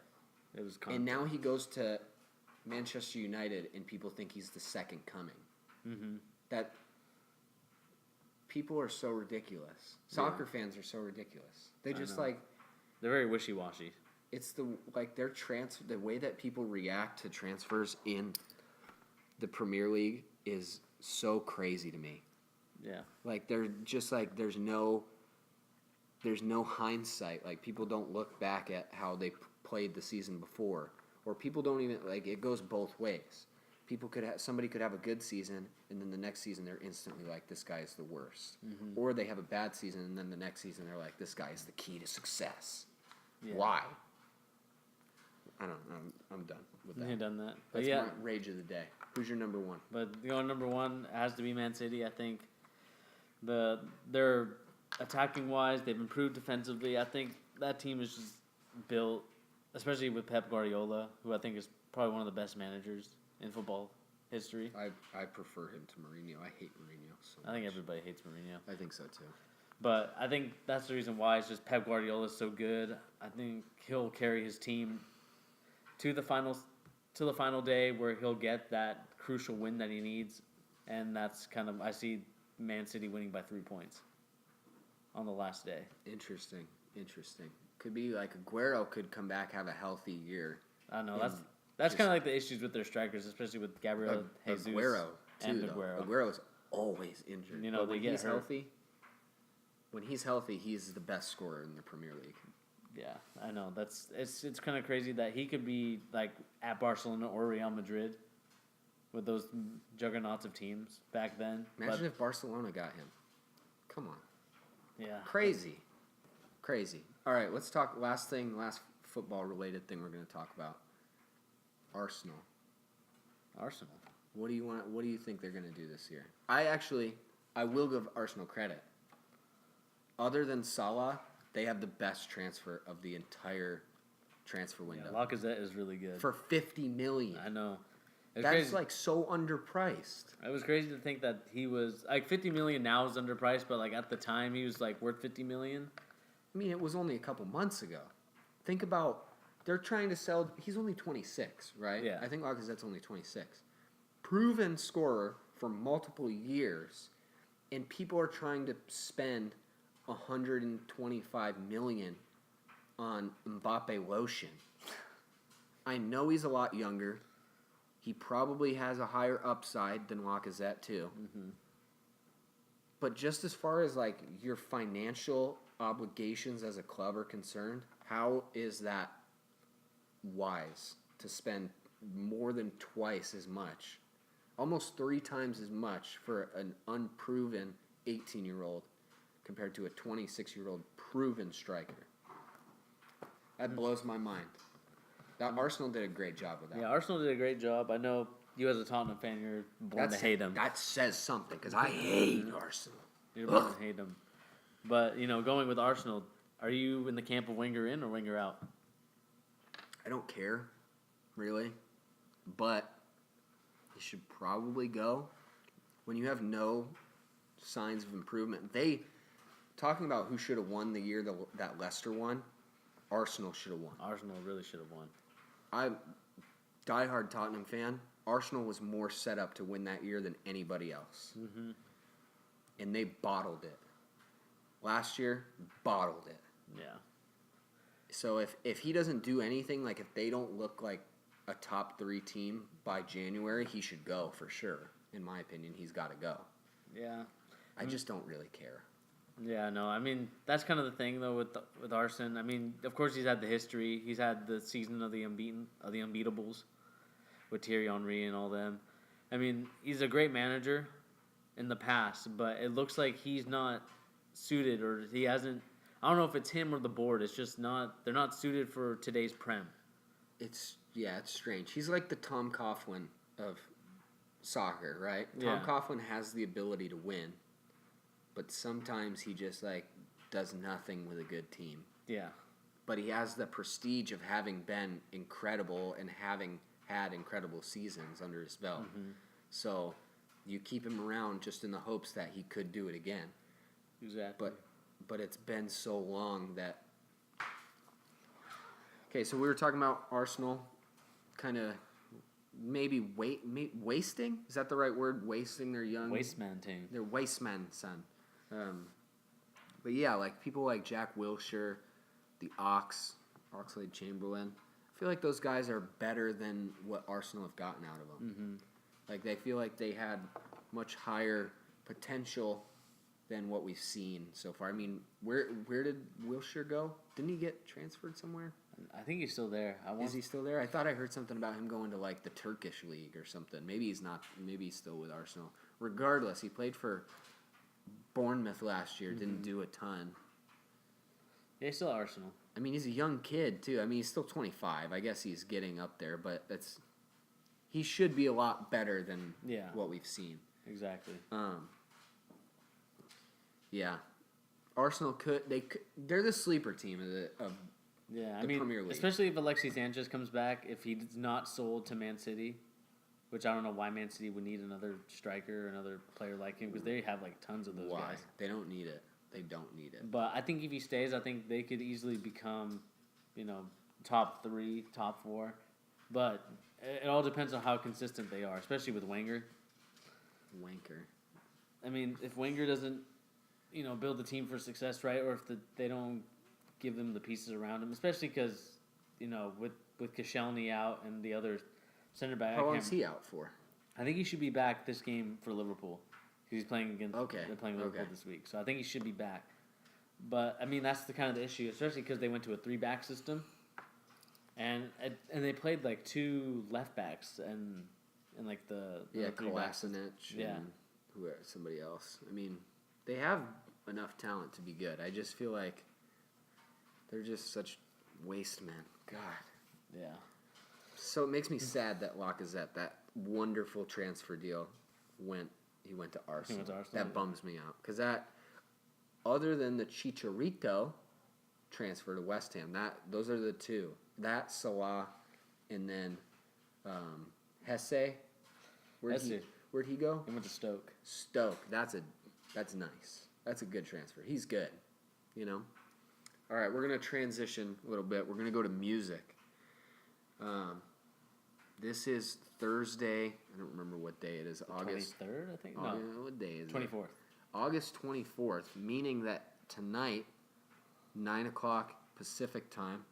It was And now he goes to Manchester United and people think he's the second coming. Mm-hmm. That people are so ridiculous. Soccer fans are so ridiculous. They just like they're very wishy-washy. It's the way that people react to transfers in the Premier League is so crazy to me. Yeah. Like they're just like there's no hindsight. Like people don't look back at how they played the season before, or people don't even like it goes both ways. Somebody could have a good season, and then the next season they're instantly like, this guy is the worst. Mm-hmm. Or they have a bad season, and then the next season they're like, this guy is the key to success. Yeah. Why? I don't know. I'm done with that. He done that. But That's yeah, my rage of the day. Who's your number one? but going number one has to be Man City. I think they're attacking wise, they've improved defensively. I think that team is just built, especially with Pep Guardiola, who I think is probably one of the best managers in football history. I prefer him to Mourinho. I hate Mourinho so much. I think everybody hates Mourinho. I think so too. But I think that's the reason why. It's just Pep Guardiola is so good. I think he'll carry his team to the final day where he'll get that crucial win that he needs, and that's kind of I see Man City winning by 3 points on the last day. Interesting. Could be like Aguero could come back, have a healthy year. I know that's kind of like the issues with their strikers, especially with Gabriel Jesus Aguero too. and Though. Aguero. Aguero's always injured. You know, but they when get he's hurt. healthy. When he's healthy, he's the best scorer in the Premier League. Yeah, I know. It's kind of crazy that he could be like at Barcelona or Real Madrid with those juggernauts of teams back then. Imagine if Barcelona got him. Come on. Yeah. Crazy. All right, let's talk last football-related thing we're going to talk about. Arsenal. What do you think they're going to do this year? I will give Arsenal credit. Other than Salah, they have the best transfer of the entire transfer window. Yeah, Lacazette is really good. For $50 million. I know. It's That's crazy. like so underpriced. It was crazy to think that he was like $50 million now is underpriced, but like at the time he was like worth $50 million. I mean, it was only a couple months ago. Think about they're trying to sell. He's only 26, right? Yeah. I think Lacazette's only 26. Proven scorer for multiple years, and people are trying to spend $125 million on Mbappe lotion. I know he's a lot younger. He probably has a higher upside than Lacazette too. Mm-hmm. But just as far as like your financial obligations as a club are concerned, how is that wise to spend more than twice as much, almost 3 times as much for an unproven 18-year-old compared to a 26-year-old proven striker? That blows my mind. That Arsenal did a great job with that. Yeah, Arsenal did a great job. I know you as a Tottenham fan, you're born to hate him. That says something because I hate Arsenal. You're born to hate him. But, going with Arsenal, are you in the camp of Wenger in or Wenger out? I don't care, really. But he should probably go. When you have no signs of improvement. Talking about who should have won the year that Leicester won, Arsenal should have won. Arsenal really should have won. I'm diehard Tottenham fan. Arsenal was more set up to win that year than anybody else. Mm-hmm. And they bottled it. Last year, bottled it. Yeah. So if he doesn't do anything, like if they don't look like a top 3 team by January, he should go for sure. In my opinion, he's got to go. Yeah. I just don't really care. Yeah, no. I mean, that's kind of the thing though with Arsene. I mean, of course he's had the history. He's had the season of the unbeatables with Thierry Henry and all them. I mean, he's a great manager in the past, but it looks like he's not suited or he hasn't. I don't know if it's him or the board. It's just not. They're not suited for today's Prem. It's strange. He's like the Tom Coughlin of soccer, right? Yeah. Tom Coughlin has the ability to win, but sometimes he just like does nothing with a good team. Yeah. But he has the prestige of having been incredible and having had incredible seasons under his belt. Mm-hmm. So you keep him around just in the hopes that he could do it again. Exactly. But it's been so long that... Okay, so we were talking about Arsenal kind of maybe wasting? Is that the right word? Wasting their young... Wasteman team. Their wasteman son. But yeah, like people like Jack Wilshere, the Oxlade-Chamberlain. I feel like those guys are better than what Arsenal have gotten out of them. Mm-hmm. Like they feel like they had much higher potential than what we've seen so far. I mean, where did Wilshere go? Didn't he get transferred somewhere? I think he's still there. Is he still there? I thought I heard something about him going to like the Turkish league or something. Maybe he's not. Maybe he's still with Arsenal. Regardless, he played for Bournemouth last year. Didn't do a ton. Yeah, he's still at Arsenal. I mean, he's a young kid too. I mean, he's still 25. I guess he's getting up there, but he should be a lot better than what we've seen. Exactly. Yeah, Arsenal they're the sleeper team of the Premier League. Especially if Alexis Sanchez comes back, if he's not sold to Man City, which I don't know why Man City would need another striker, another player like him, because they have like tons of those guys. They don't need it. They don't need it. But I think if he stays, I think they could easily become, top 3, top 4. But it all depends on how consistent they are, especially with Wenger. I mean, if Wenger doesn't, build the team for success, right, or if they don't give them the pieces around him, especially because, with Koscielny out and the other center back. How long is he out for? I think he should be back this game for Liverpool. He's playing against. They're playing Liverpool this week, so I think he should be back. But I mean, that's the kind of the issue, especially because they went to a 3-back system, and they played like 2 left backs and like the Kolasinac and somebody else. I mean, they have enough talent to be good. I just feel like they're just such waste men. God. Yeah. So it makes me sad that Lacazette, that wonderful transfer deal, He went to Arsenal. That bums me out. Because other than the Chicharito transfer to West Ham, those are the 2. That, Salah, and then Hesse. Where'd he go? He went to Stoke. That's nice. That's a good transfer. He's good. All right, we're going to transition a little bit. We're going to go to music. This is Thursday. I don't remember what day it is. August 23rd, I think. No. What day is 24th. it? August 24th, meaning that tonight, 9 o'clock Pacific time,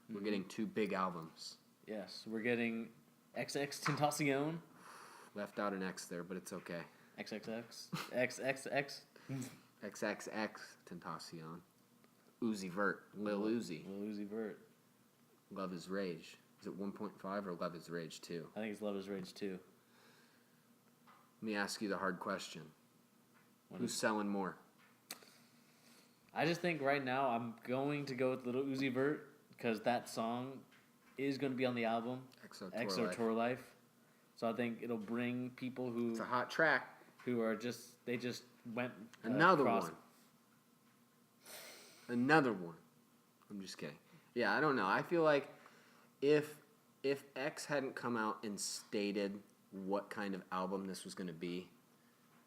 we're getting 2 big albums. Yes, we're getting XX Tentacion. Left out an X there, but it's okay. XXX. XXX. XXX Tentacion. Uzi Vert. Lil Uzi. Lil Uzi Vert. Love is Rage. Is it 1.5 or Love is Rage 2? I think it's Love is Rage 2. Let me ask you the hard question. Who's selling more? I just think right now I'm going to go with Little Uzi Vert because that song is going to be on the album, EXO Tour Life. So I think it'll bring people who... It's a hot track. Who are just... They just went... Another one. I'm just kidding. Yeah, I don't know. I feel like if X hadn't come out and stated what kind of album this was going to be,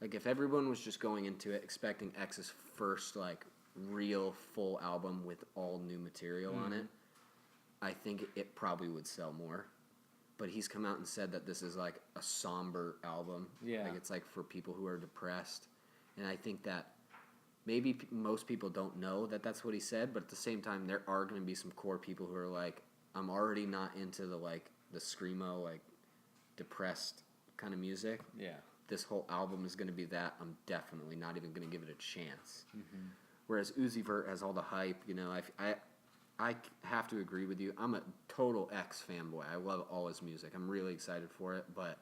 like if everyone was just going into it expecting X's first like real full album with all new material on it, I think it probably would sell more. But he's come out and said that this is like a somber album. Yeah. Like it's like for people who are depressed. And I think that maybe most people don't know that that's what he said, but at the same time there are going to be some core people who are like, I'm already not into the screamo, like depressed kind of music. Yeah. This whole album is going to be that. I'm definitely not even going to give it a chance. Mm-hmm. Whereas Uzi Vert has all the hype. I have to agree with you. I'm a total X fanboy. I love all his music. I'm really excited for it, but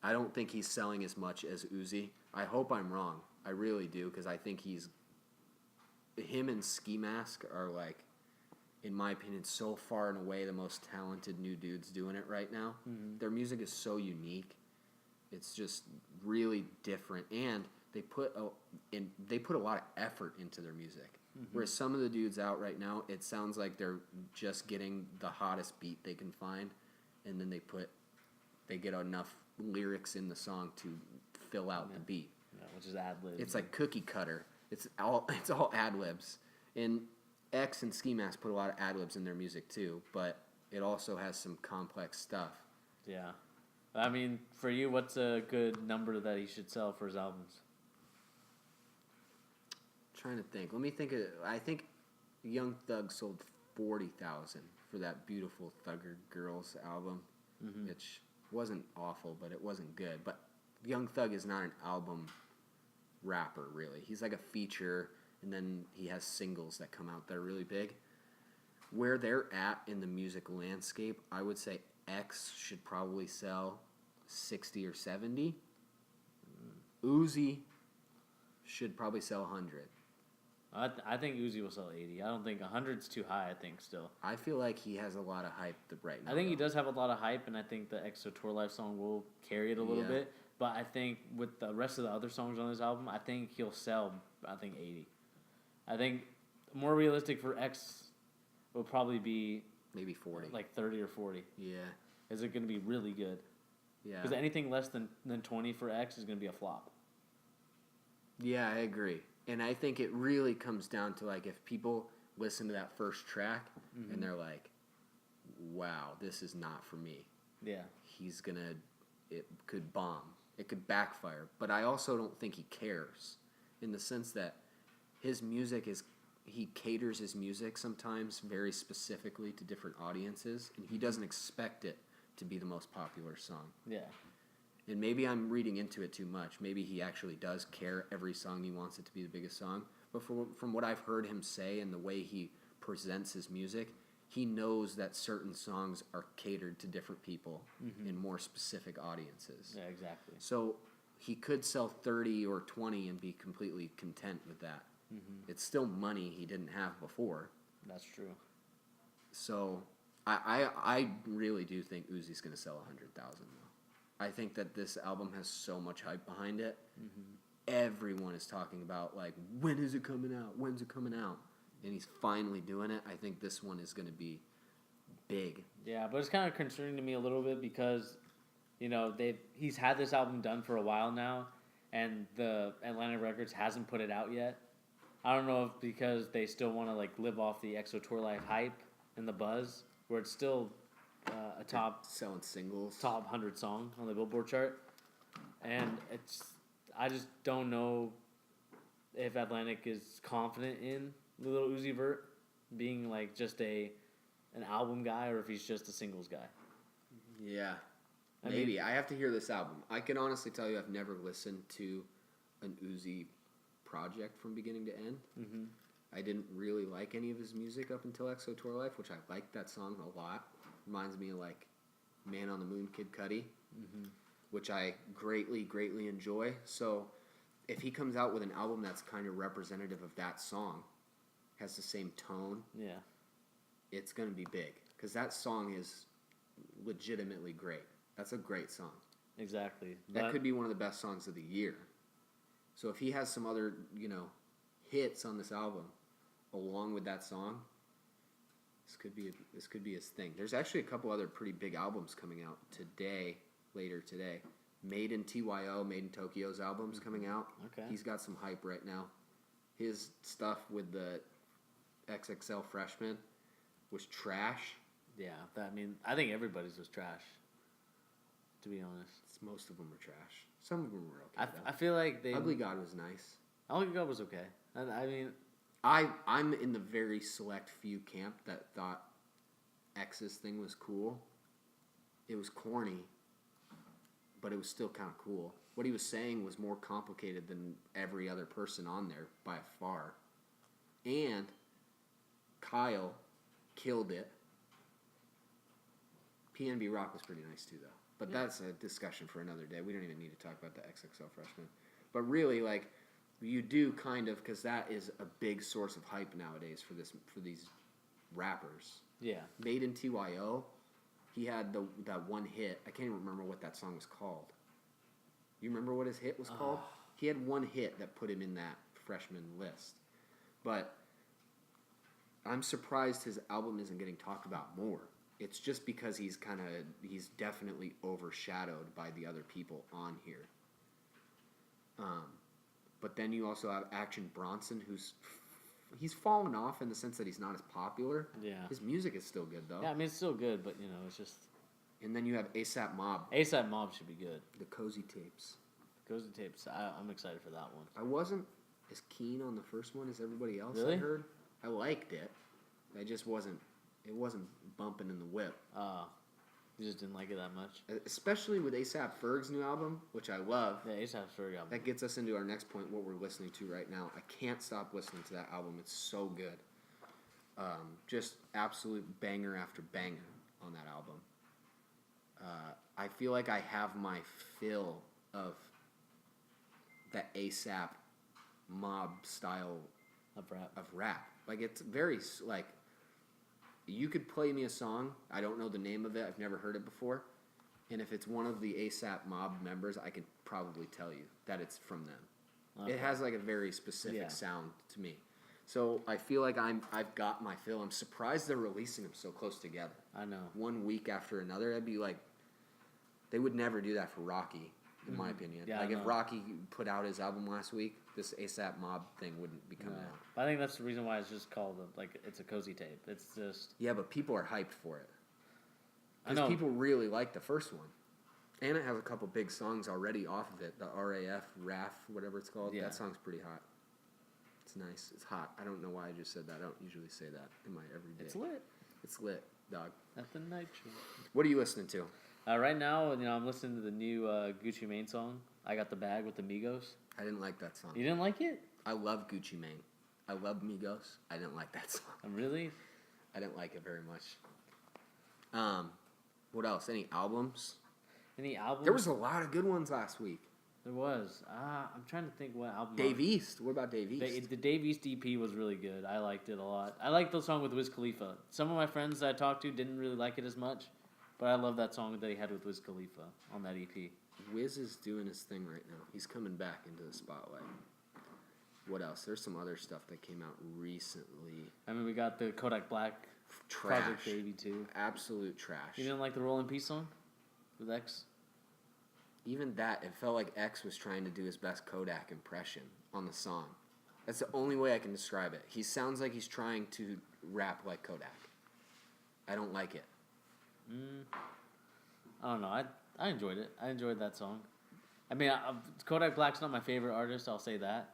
I don't think he's selling as much as Uzi. I hope I'm wrong. I really do, because I think him and Ski Mask are like, in my opinion, so far and away the most talented new dudes doing it right now. Mm-hmm. Their music is so unique. It's just really different, and they put a lot of effort into their music. Mm-hmm. Whereas some of the dudes out right now, it sounds like they're just getting the hottest beat they can find, and then they get enough lyrics in the song to fill out the beat. Yeah, which is ad libs. It's like cookie cutter. It's all ad libs. And X and Ski Mask put a lot of ad libs in their music too, but it also has some complex stuff. Yeah. I mean, for you, what's a good number that he should sell for his albums? Trying to think. Let me think. I think Young Thug sold 40,000 for that Beautiful Thugger Girls album, which wasn't awful, but it wasn't good. But Young Thug is not an album rapper, really. He's like a feature, and then he has singles that come out that are really big. Where they're at in the music landscape, I would say X should probably sell 60 or 70. Uzi should probably sell 100. I think Uzi will sell 80. I don't think 100's too high. I think still. I feel like he has a lot of hype right now. I think he though. does have a lot of hype, and I think the EXO Tour Life song will carry it a little Yeah. bit. But I think with the rest of the other songs on this album, I think he'll sell. I think 80. I think more realistic for X will probably be Maybe 40. like 30 or 40. Yeah. Is it going to be really good? Yeah. Because anything less than 20 for X is going to be a flop. Yeah, I agree. And I think it really comes down to like if people listen to that first track and they're like, wow, this is not for me. Yeah. It could bomb. It could backfire. But I also don't think he cares in the sense that his music he caters his music sometimes very specifically to different audiences, and he doesn't expect it to be the most popular song. Yeah. And maybe I'm reading into it too much. Maybe he actually does care every song he wants it to be the biggest song. But from what I've heard him say and the way he presents his music, he knows that certain songs are catered to different people in more specific audiences. Yeah, exactly. So he could sell 30 or 20 and be completely content with that. It's still money he didn't have before. That's true. So I really do think Uzi's going to sell 100,000 though. I think that this album has so much hype behind it. Everyone is talking about like, when is it coming out? When's it coming out? And he's finally doing it. I think this one is going to be big. Yeah, but it's kind of concerning to me a little bit because, he's had this album done for a while now, and the Atlantic Records hasn't put it out yet. I don't know if because they still want to like live off the EXO Tour Life hype and the buzz, where it's still a Selling singles. top 100 song on the Billboard chart, and I just don't know if Atlantic is confident in Lil Uzi Vert being like just an album guy, or if he's just a singles guy. Yeah. I Maybe. I have to hear this album. I can honestly tell you I've never listened to an Uzi project from beginning to end. I didn't really like any of his music up until EXO Tour Life, which I liked that song a lot. Reminds me of like Man on the Moon, Kid Cudi, which I greatly, greatly enjoy. So if he comes out with an album that's kind of representative of that song, has the same tone, Yeah. it's going to be big. Because that song is legitimately great. That's a great song. Exactly. That could be one of the best songs of the year. So if he has some other, hits on this album along with that song, this could be his thing. There's actually a couple other pretty big albums coming out later today. Made in TYO, Made in Tokyo's albums coming out. Okay. He's got some hype right now. His stuff with the XXL Freshman was trash. Yeah. I think everybody's was trash, to be honest. Most of them were trash. Some of them were okay. I feel like Ugly God was nice. Ugly God was okay. And I'm in the very select few camp that thought X's thing was cool. It was corny, but it was still kind of cool. What he was saying was more complicated than every other person on there by far. And Kyle killed it. PNB Rock was pretty nice too, though. But that's a discussion for another day. We don't even need to talk about the XXL Freshman. But really, like, you do kind of, because that is a big source of hype nowadays for these rappers. yeah. Made in TYO, he had that one hit. I can't even remember what that song was called. You remember what his hit was called? He had one hit that put him in that freshman list. But I'm surprised his album isn't getting talked about more. It's just because he's definitely overshadowed by the other people on here. But then you also have Action Bronson, he's fallen off in the sense that he's not as popular. Yeah. His music is still good though. Yeah, it's still good, but it's just And then you have ASAP Mob, ASAP Mob should be good. the Cozy Tapes. Goes to tapes. I'm excited for that one. I wasn't as keen on the first one as everybody else. Really? I heard. I liked it. It wasn't bumping in the whip. You just didn't like it that much. Especially with ASAP Ferg's new album, which I love. Yeah, ASAP's very good. That gets us into our next point, what we're listening to right now. I can't stop listening to that album. It's so good. Just absolute banger after banger on that album. I feel like I have my fill of that ASAP Mob style Of rap. Of rap. Like, it's very, like, you could play me a song. I don't know the name of it. I've never heard it before. And if it's one of the ASAP Mob members, I could probably tell you that it's from them. Okay. It has, like, a very specific sound to me. So I feel like I've got my fill. I'm surprised they're releasing them so close together. I know. 1 week after another. I'd be like, they would never do that for Rocky, in my opinion. Yeah, like, if Rocky put out his album last week, this ASAP Mob thing wouldn't be coming out. I think that's the reason why it's just called, it's a cozy tape. It's just... Yeah, but people are hyped for it. I know. Because people really like the first one. And it has a couple big songs already off of it. The RAF, whatever it's called. Yeah. That song's pretty hot. It's nice. It's hot. I don't know why I just said that. I don't usually say that in my everyday. It's lit. It's lit, dog. At the night show. What are you listening to? Right now, I'm listening to the new Gucci Mane song, I Got the Bag with the Migos. I didn't like that song. You didn't like it? I love Gucci Mane. I love Migos. I didn't like that song. Really? I didn't like it very much. What else? Any albums? Any albums? There was a lot of good ones last week. There was. I'm trying to think what album. Dave East. What about Dave East? The Dave East EP was really good. I liked it a lot. I liked the song with Wiz Khalifa. Some of my friends that I talked to didn't really like it as much, but I love that song that he had with Wiz Khalifa on that EP. Wiz is doing his thing right now. He's coming back into the spotlight. What else? There's some other stuff that came out recently. I mean, we got the Kodak Black Project Baby too. Absolute trash. You didn't like the Roll in Peace song with X? Even that, it felt like X was trying to do his best Kodak impression on the song. That's the only way I can describe it. He sounds like he's trying to rap like Kodak. I don't like it. I don't know. I enjoyed it. I enjoyed that song. I mean, Kodak Black's not my favorite artist. I'll say that.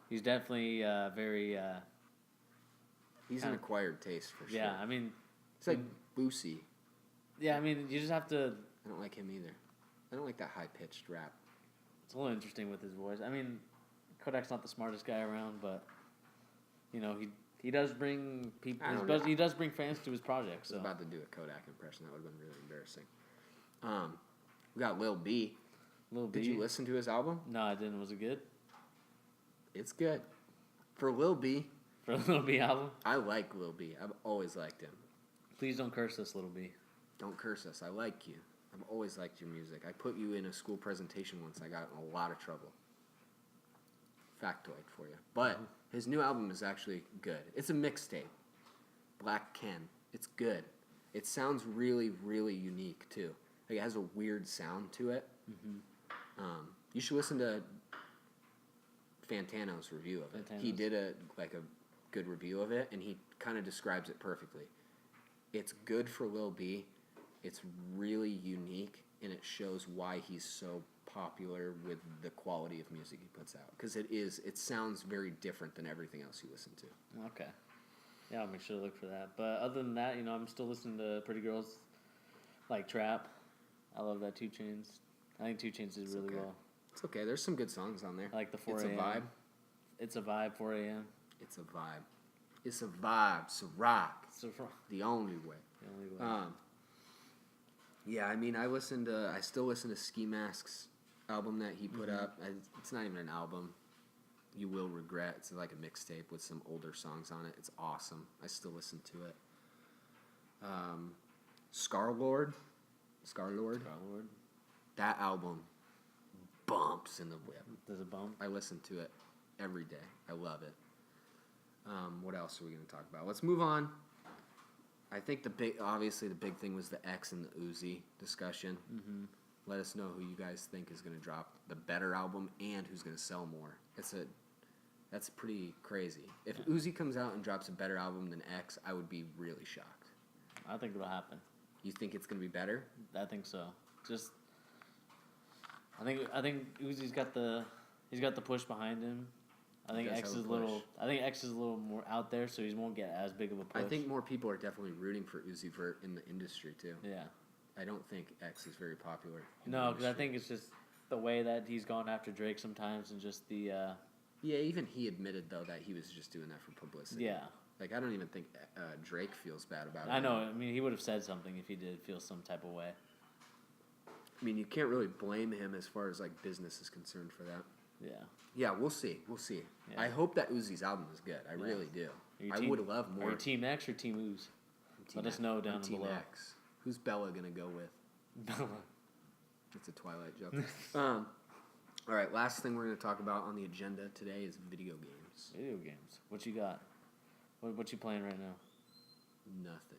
He's definitely very. He's an acquired taste for sure. Yeah, I mean, it's like Boosie. Yeah, I mean, you just have to. I don't like him either. I don't like that high pitched rap. It's a little interesting with his voice. I mean, Kodak's not the smartest guy around, but he does bring people. He does bring fans to his project. So. I was about to do a Kodak impression. That would have been really embarrassing. We got Lil B. Did you listen to his album? No, I didn't. Was it good? It's good. For Lil B. For a Lil B album? I like Lil B. I've always liked him. Please don't curse us, Lil B. Don't curse us. I like you. I've always liked your music. I put you in a school presentation once. I got in a lot of trouble. Factoid for you. But his new album is actually good. It's a mixtape. Black Ken. It's good. It sounds really, really unique, too. Like, it has a weird sound to it. You should listen to Fantano's review of it. He did a good review of it, and he kind of describes it perfectly. It's good for Lil B. It's really unique, and it shows why he's so popular with the quality of music he puts out. Because it sounds very different than everything else you listen to. Okay. Yeah, I'll make sure to look for that. But other than that, I'm still listening to Pretty Girls like Trap. I love that 2 Chainz. I think 2 Chainz did really well. It's okay. There's some good songs on there. I like the 4 a.m. It's a vibe. It's a vibe, 4 a.m. It's a vibe. It's a vibe. It's a rock. It's a rock. The only way. The only way. Yeah, I mean, I still listen to Ski Mask's album that he put up. It's not even an album. You Will Regret. It's like a mixtape with some older songs on it. It's awesome. I still listen to it. Scarlord. That album bumps in the whip. Does it bump? I listen to it every day. I love it. What else are we going to talk about? Let's move on. I think the big thing was the X and the Uzi discussion. Let us know who you guys think is going to drop the better album and who's going to sell more. That's pretty crazy. If Uzi comes out and drops a better album than X, I would be really shocked. I think it'll happen. You think it's going to be better? I think so. I think Uzi's got the push behind him. I think X is a little more out there, so he won't get as big of a push. I think more people are definitely rooting for Uzi Vert in the industry too. Yeah. I don't think X is very popular. No, because I think it's just the way that he's gone after Drake sometimes, and just the. Yeah, even he admitted though that he was just doing that for publicity. Yeah. Like I don't even think Drake feels bad about it. I know. I mean, he would have said something if he did feel some type of way. I mean, you can't really blame him as far as like business is concerned for that. Yeah, we'll see. We'll see. Yeah. I hope that Uzi's album is good. I really do. I would love more. Are you Team X or Team Ooze? Let us know down Team below. X. Who's Bella gonna go with? Bella. It's a Twilight joke. All right, last thing we're gonna talk about on the agenda today is video games. Video games. What you got? What you playing right now? Nothing.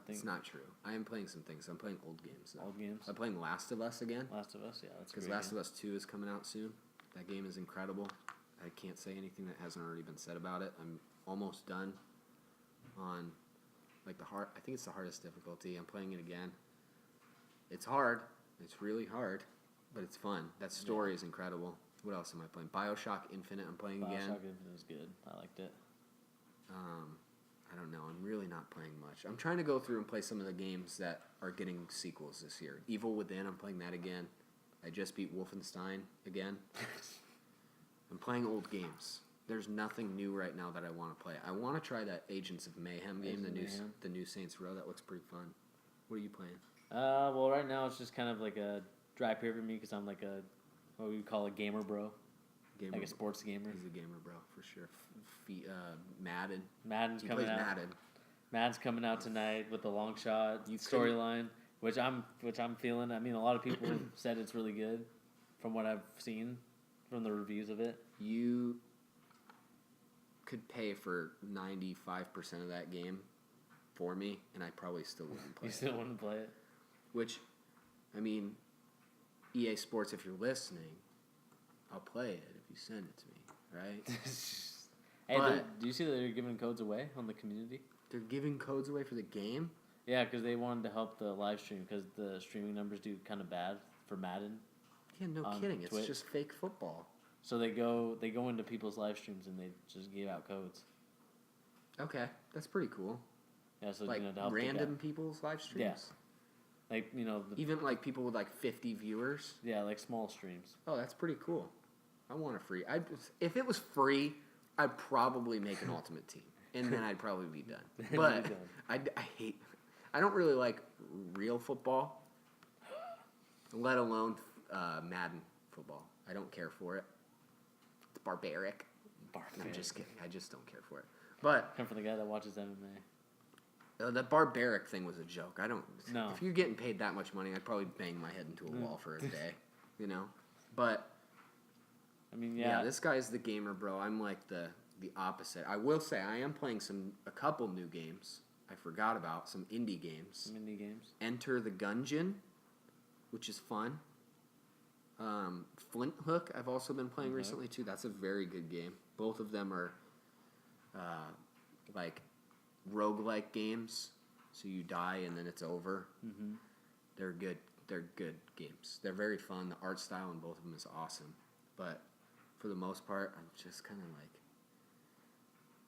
It's not true. I am playing some things. I'm playing old games. Though. Old games? I'm playing Last of Us again. Last of Us, yeah. That's because Last of Us 2 is coming out soon. That game is incredible. I can't say anything that hasn't already been said about it. I'm almost done on like I think it's the hardest difficulty. I'm playing it again. It's hard. It's really hard, but it's fun. That story is incredible. What else am I playing? BioShock Infinite I'm playing again. BioShock Infinite is good. I liked it. I don't know. I'm really not playing much. I'm trying to go through and play some of the games that are getting sequels this year. Evil Within, I'm playing that again. I just beat Wolfenstein again. I'm playing old games. There's nothing new right now that I want to play. I want to try that Agents of Mayhem game, the new Saints Row. That looks pretty fun. What are you playing? Well, right now it's just kind of like a dry period for me because I'm like what we would call a gamer bro. Like a sports gamer. He's a gamer bro, for sure. Madden. Madden's coming out. Madden. Madden's coming out tonight with the long shot storyline, which I'm feeling. I mean, a lot of people said it's really good from what I've seen from the reviews of it. You could pay for 95% of that game for me, and I probably still wouldn't play it. You still wouldn't play it? Which, I mean, EA Sports, if you're listening, I'll play it if you send it to me, right? Hey, do you see that they're giving codes away on the community? They're giving codes away for the game? Yeah, because they wanted to help the live stream because the streaming numbers do kind of bad for Madden. Yeah, no kidding. It's just fake football. So they go into people's live streams and they just give out codes. Okay, that's pretty cool. Yeah, so like to help random people's live streams. Yeah, like even like people with like 50 viewers. Yeah, like small streams. Oh, that's pretty cool. I want a free. If it was free, I'd probably make an Ultimate Team, and then I'd probably be done. But I hate. I don't really like real football, let alone Madden football. I don't care for it. It's barbaric. I'm just kidding. I just don't care for it. But come from the guy that watches MMA. The barbaric thing was a joke. I don't. No. If you're getting paid that much money, I'd probably bang my head into a wall for a day. But. I mean, yeah. This guy's the gamer, bro. I'm like the opposite. I will say I am playing a couple new games. I forgot about some indie games. Enter the Gungeon, which is fun. Flint Hook, I've also been playing recently too. That's a very good game. Both of them are like roguelike games. So you die and then it's over. Mm-hmm. They're good. They're good games. They're very fun. The art style in both of them is awesome. But for the most part, I'm just kind of like,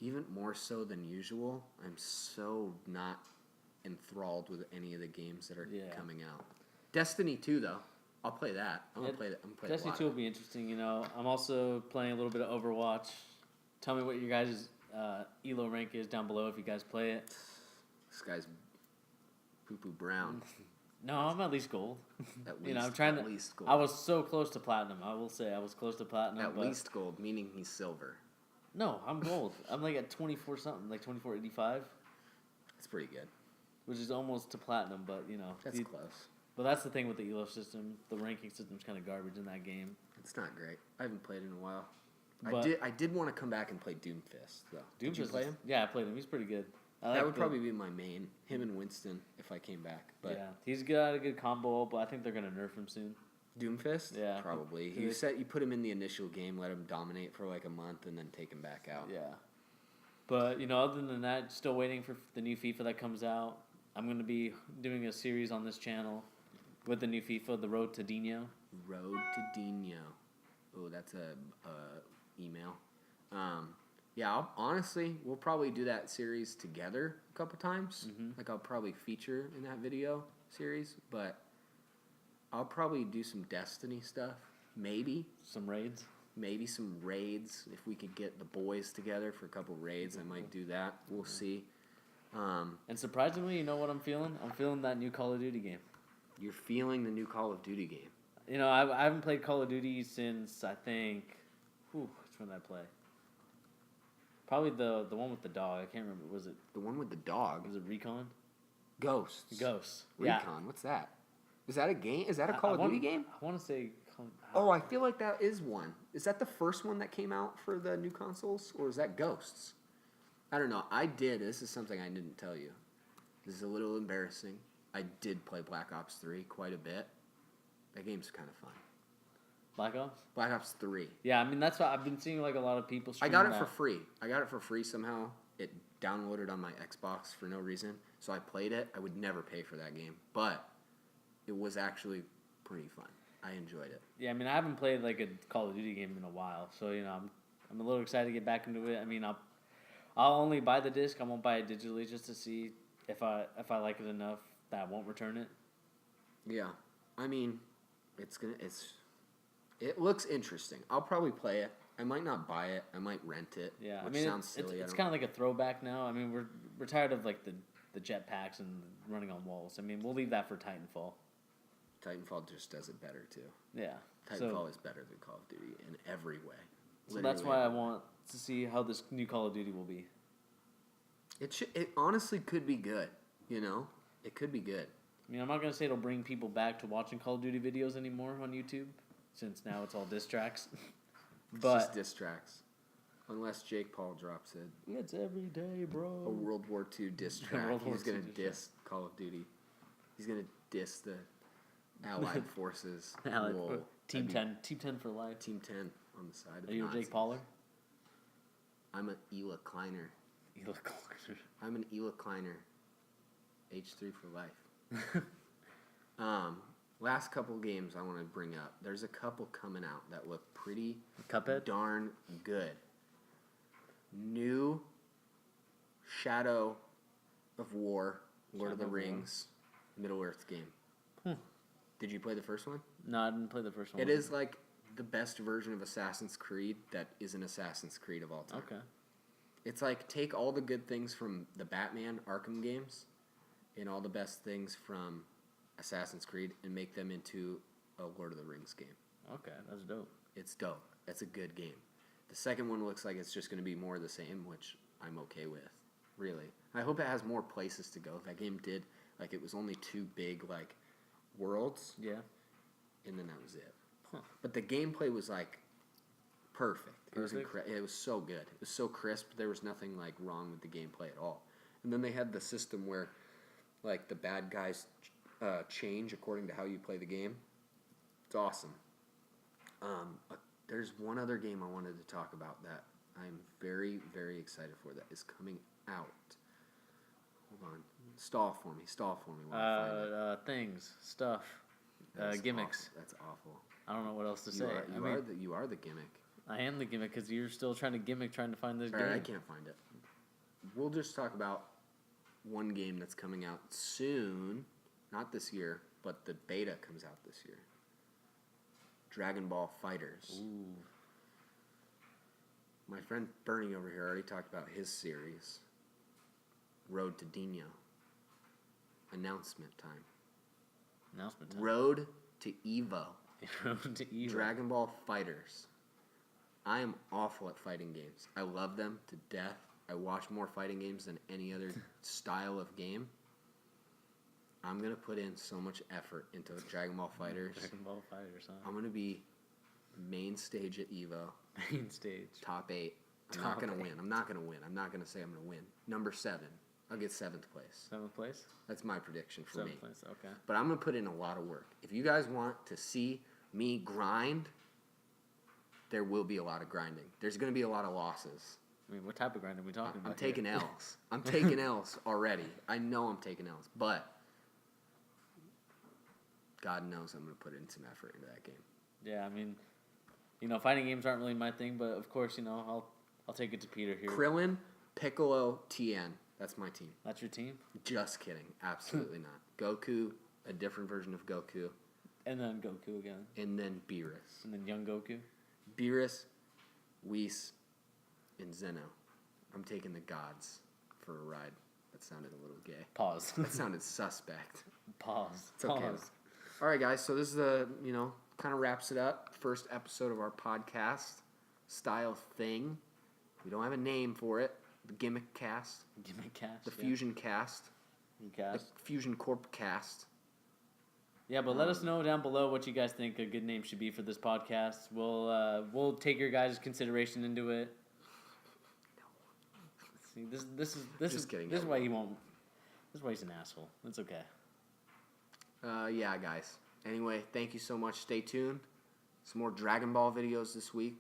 even more so than usual, I'm so not enthralled with any of the games that are coming out. Destiny 2, though, I'll play that. I'm gonna play that. Destiny 2 will be interesting. I'm also playing a little bit of Overwatch. Tell me what your guys' ELO rank is down below if you guys play it. This guy's poo-poo brown. No, I'm at least gold. At least, I'm trying at least gold. I was so close to platinum. I will say I was close to platinum. At least gold, meaning he's silver. No, I'm gold. I'm like at 24 something, like 24.85. That's pretty good. Which is almost to platinum, but that's close. But that's the thing with the ELO system. The ranking system's kind of garbage in that game. It's not great. I haven't played in a while. I did want to come back and play Doomfist though. Did you play him? Yeah, I played him. He's pretty good. That would probably be my main. Him and Winston if I came back. But yeah, he's got a good combo, but I think they're gonna nerf him soon. Doomfist? Yeah, probably. You put him in the initial game, let him dominate for like a month, and then take him back out. Yeah. But other than that, still waiting for the new FIFA that comes out. I'm gonna be doing a series on this channel with the new FIFA, The Road to Dino. Road to Dino. Oh, that's a email. Yeah, honestly, we'll probably do that series together a couple times. Mm-hmm. Like, I'll probably feature in that video series, but I'll probably do some Destiny stuff. Maybe. Some raids? Maybe some raids. If we could get the boys together for a couple raids, I might do that. We'll see. And surprisingly, you know what I'm feeling? I'm feeling that new Call of Duty game. You're feeling the new Call of Duty game? I haven't played Call of Duty since I think. Which one did I play? Probably the one with the dog. I can't remember. Was it The one with the dog. Was it Recon? Ghosts. Ghosts. Recon. Yeah. What's that? Is that a game? Is that a Call of Duty game? I want to say. Oh, I feel like that is one. Is that the first one that came out for the new consoles, or is that Ghosts? I don't know. This is something I didn't tell you. This is a little embarrassing. I did play Black Ops 3 quite a bit. That game's kind of fun. Black Ops? Black Ops 3. Yeah, I mean, that's what I've been seeing like a lot of people I stream got it that. for free. I got it for free somehow. It downloaded on my Xbox for no reason. So I played it. I would never pay for that game. But it was actually pretty fun. I enjoyed it. Yeah, I mean, I haven't played like a Call of Duty game in a while. So, I'm a little excited to get back into it. I mean, I'll only buy the disc. I won't buy it digitally just to see if I like it enough that I won't return it. Yeah. I mean, it looks interesting. I'll probably play it. I might not buy it. I might rent it. Yeah, which I mean, sounds silly. it's kind of like a throwback now. I mean, we're tired of like the jetpacks and running on walls. I mean, we'll leave that for Titanfall. Titanfall just does it better too. Yeah. Titanfall is better than Call of Duty in every way. So that's why I want to see how this new Call of Duty will be. It honestly could be good. It could be good. I mean, I'm not gonna say it'll bring people back to watching Call of Duty videos anymore on YouTube, since now it's all diss tracks. But it's just diss tracks. Unless Jake Paul drops it. It's every day, bro. A World War II diss track. He's going to diss Call of Duty. He's going to diss the Allied forces. Team 10 for life. Team 10 on the side of the Are you a Jake Pauler? I'm an Ela Kleiner. Ela Kleiner. I'm an Ela Kleiner. H3 for life. Last couple games I want to bring up. There's a couple coming out that look pretty darn good. New Shadow of War, Lord of the Rings, Middle-earth game. Did you play the first one? No, I didn't play the first one. It is like the best version of Assassin's Creed that isn't Assassin's Creed of all time. Okay. It's like take all the good things from the Batman Arkham games and all the best things from Assassin's Creed and make them into a Lord of the Rings game. Okay, that's dope. It's dope. That's a good game. The second one looks like it's just going to be more of the same, which I'm okay with, really. I hope it has more places to go. That game did, it was only 2 big, worlds. Yeah. And then that was it. Huh. But the gameplay was, perfect. It was Perfect? it was so good. It was so crisp. There was nothing, wrong with the gameplay at all. And then they had the system where, the bad guys change according to how you play the game. It's awesome. There's one other game I wanted to talk about that I'm very, very excited for that is coming out. Hold on. Stall for me while I find it. Things, stuff, gimmicks. Awful. That's awful. I don't know what else to say. You are the gimmick. I am the gimmick because you're still trying to find this game. Alright, I can't find it. We'll just talk about one game that's coming out soon. Not this year, but the beta comes out this year. Dragon Ball FighterZ. Ooh. My friend Bernie over here already talked about his series. Road to Dino. Announcement time. Announcement time. Road to Evo. Road to Evo. Dragon Ball FighterZ. I am awful at fighting games. I love them to death. I watch more fighting games than any other style of game. I'm going to put in so much effort into Dragon Ball FighterZ. Dragon Ball FighterZ, huh? I'm going to be main stage at Evo. Main stage. Top 8. I'm not going to win. I'm not going to say I'm going to win. Number 7. I'll get 7th place. 7th place? That's my prediction for me. 7th place, okay. But I'm going to put in a lot of work. If you guys want to see me grind, there will be a lot of grinding. There's going to be a lot of losses. I mean, what type of grind are we talking about? I'm taking L's. I'm taking L's already. I know I'm taking L's, but God knows I'm going to put in some effort into that game. Yeah, I mean, fighting games aren't really my thing, but of course, I'll take it to Peter here. Krillin, Piccolo, Tien. That's my team. That's your team? Just kidding. Absolutely not. Goku, a different version of Goku. And then Goku again. And then Beerus. And then young Goku. Beerus, Whis, and Zeno. I'm taking the gods for a ride. That sounded a little gay. Pause. That sounded suspect. Pause. It's okay. Pause. All right, guys. So this is the kind of wraps it up. First episode of our podcast style thing. We don't have a name for it. The Gimmick Cast. Gimmick cast. The Fusion Cast. Cast. The Fusion Corp Cast. Yeah, but let us know down below what you guys think a good name should be for this podcast. We'll take your guys' consideration into it. See, this is why he won't. This is why he's an asshole. It's okay. Yeah, guys. Anyway, thank you so much. Stay tuned. Some more Dragon Ball videos this week.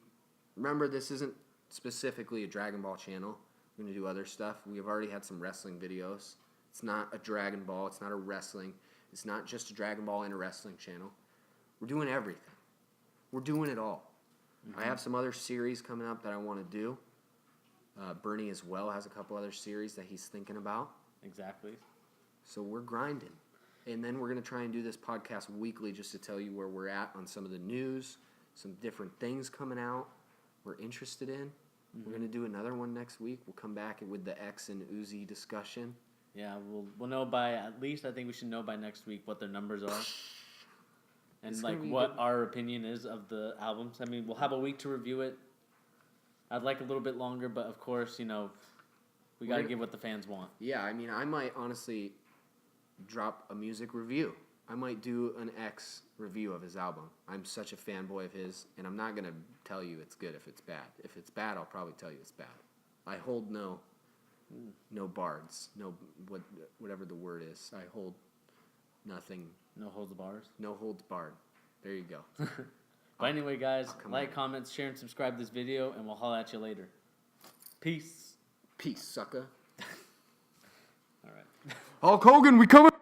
Remember, this isn't specifically a Dragon Ball channel. We're going to do other stuff. We have already had some wrestling videos. It's not a Dragon Ball. It's not a wrestling. It's not just a Dragon Ball and a wrestling channel. We're doing everything. We're doing it all. I have some other series coming up that I want to do. Bernie as well has a couple other series that he's thinking about. Exactly. So we're grinding. And then we're going to try and do this podcast weekly just to tell you where we're at on some of the news, some different things coming out we're interested in. We're going to do another one next week. We'll come back with the X and Uzi discussion. Yeah, we'll know by at least I think we should know by next week what their numbers are. And It's like gonna be what good. our opinion is of the albums. I mean, we'll have a week to review it. I'd like a little bit longer, but of course, we got to give what the fans want. Yeah, I mean, I might honestly drop a music review. I might do an X review of his album. I'm such a fanboy of his, and I'm not going to tell you it's good if it's bad. If it's bad, I'll probably tell you it's bad. I hold no bards, whatever the word is. I hold nothing. No holds bars. No holds barred. There you go. But anyway, guys, like, on. comment, share, and subscribe this video, and we'll holler at you later. Peace. Peace, sucker. All right. Hulk Hogan, we coming.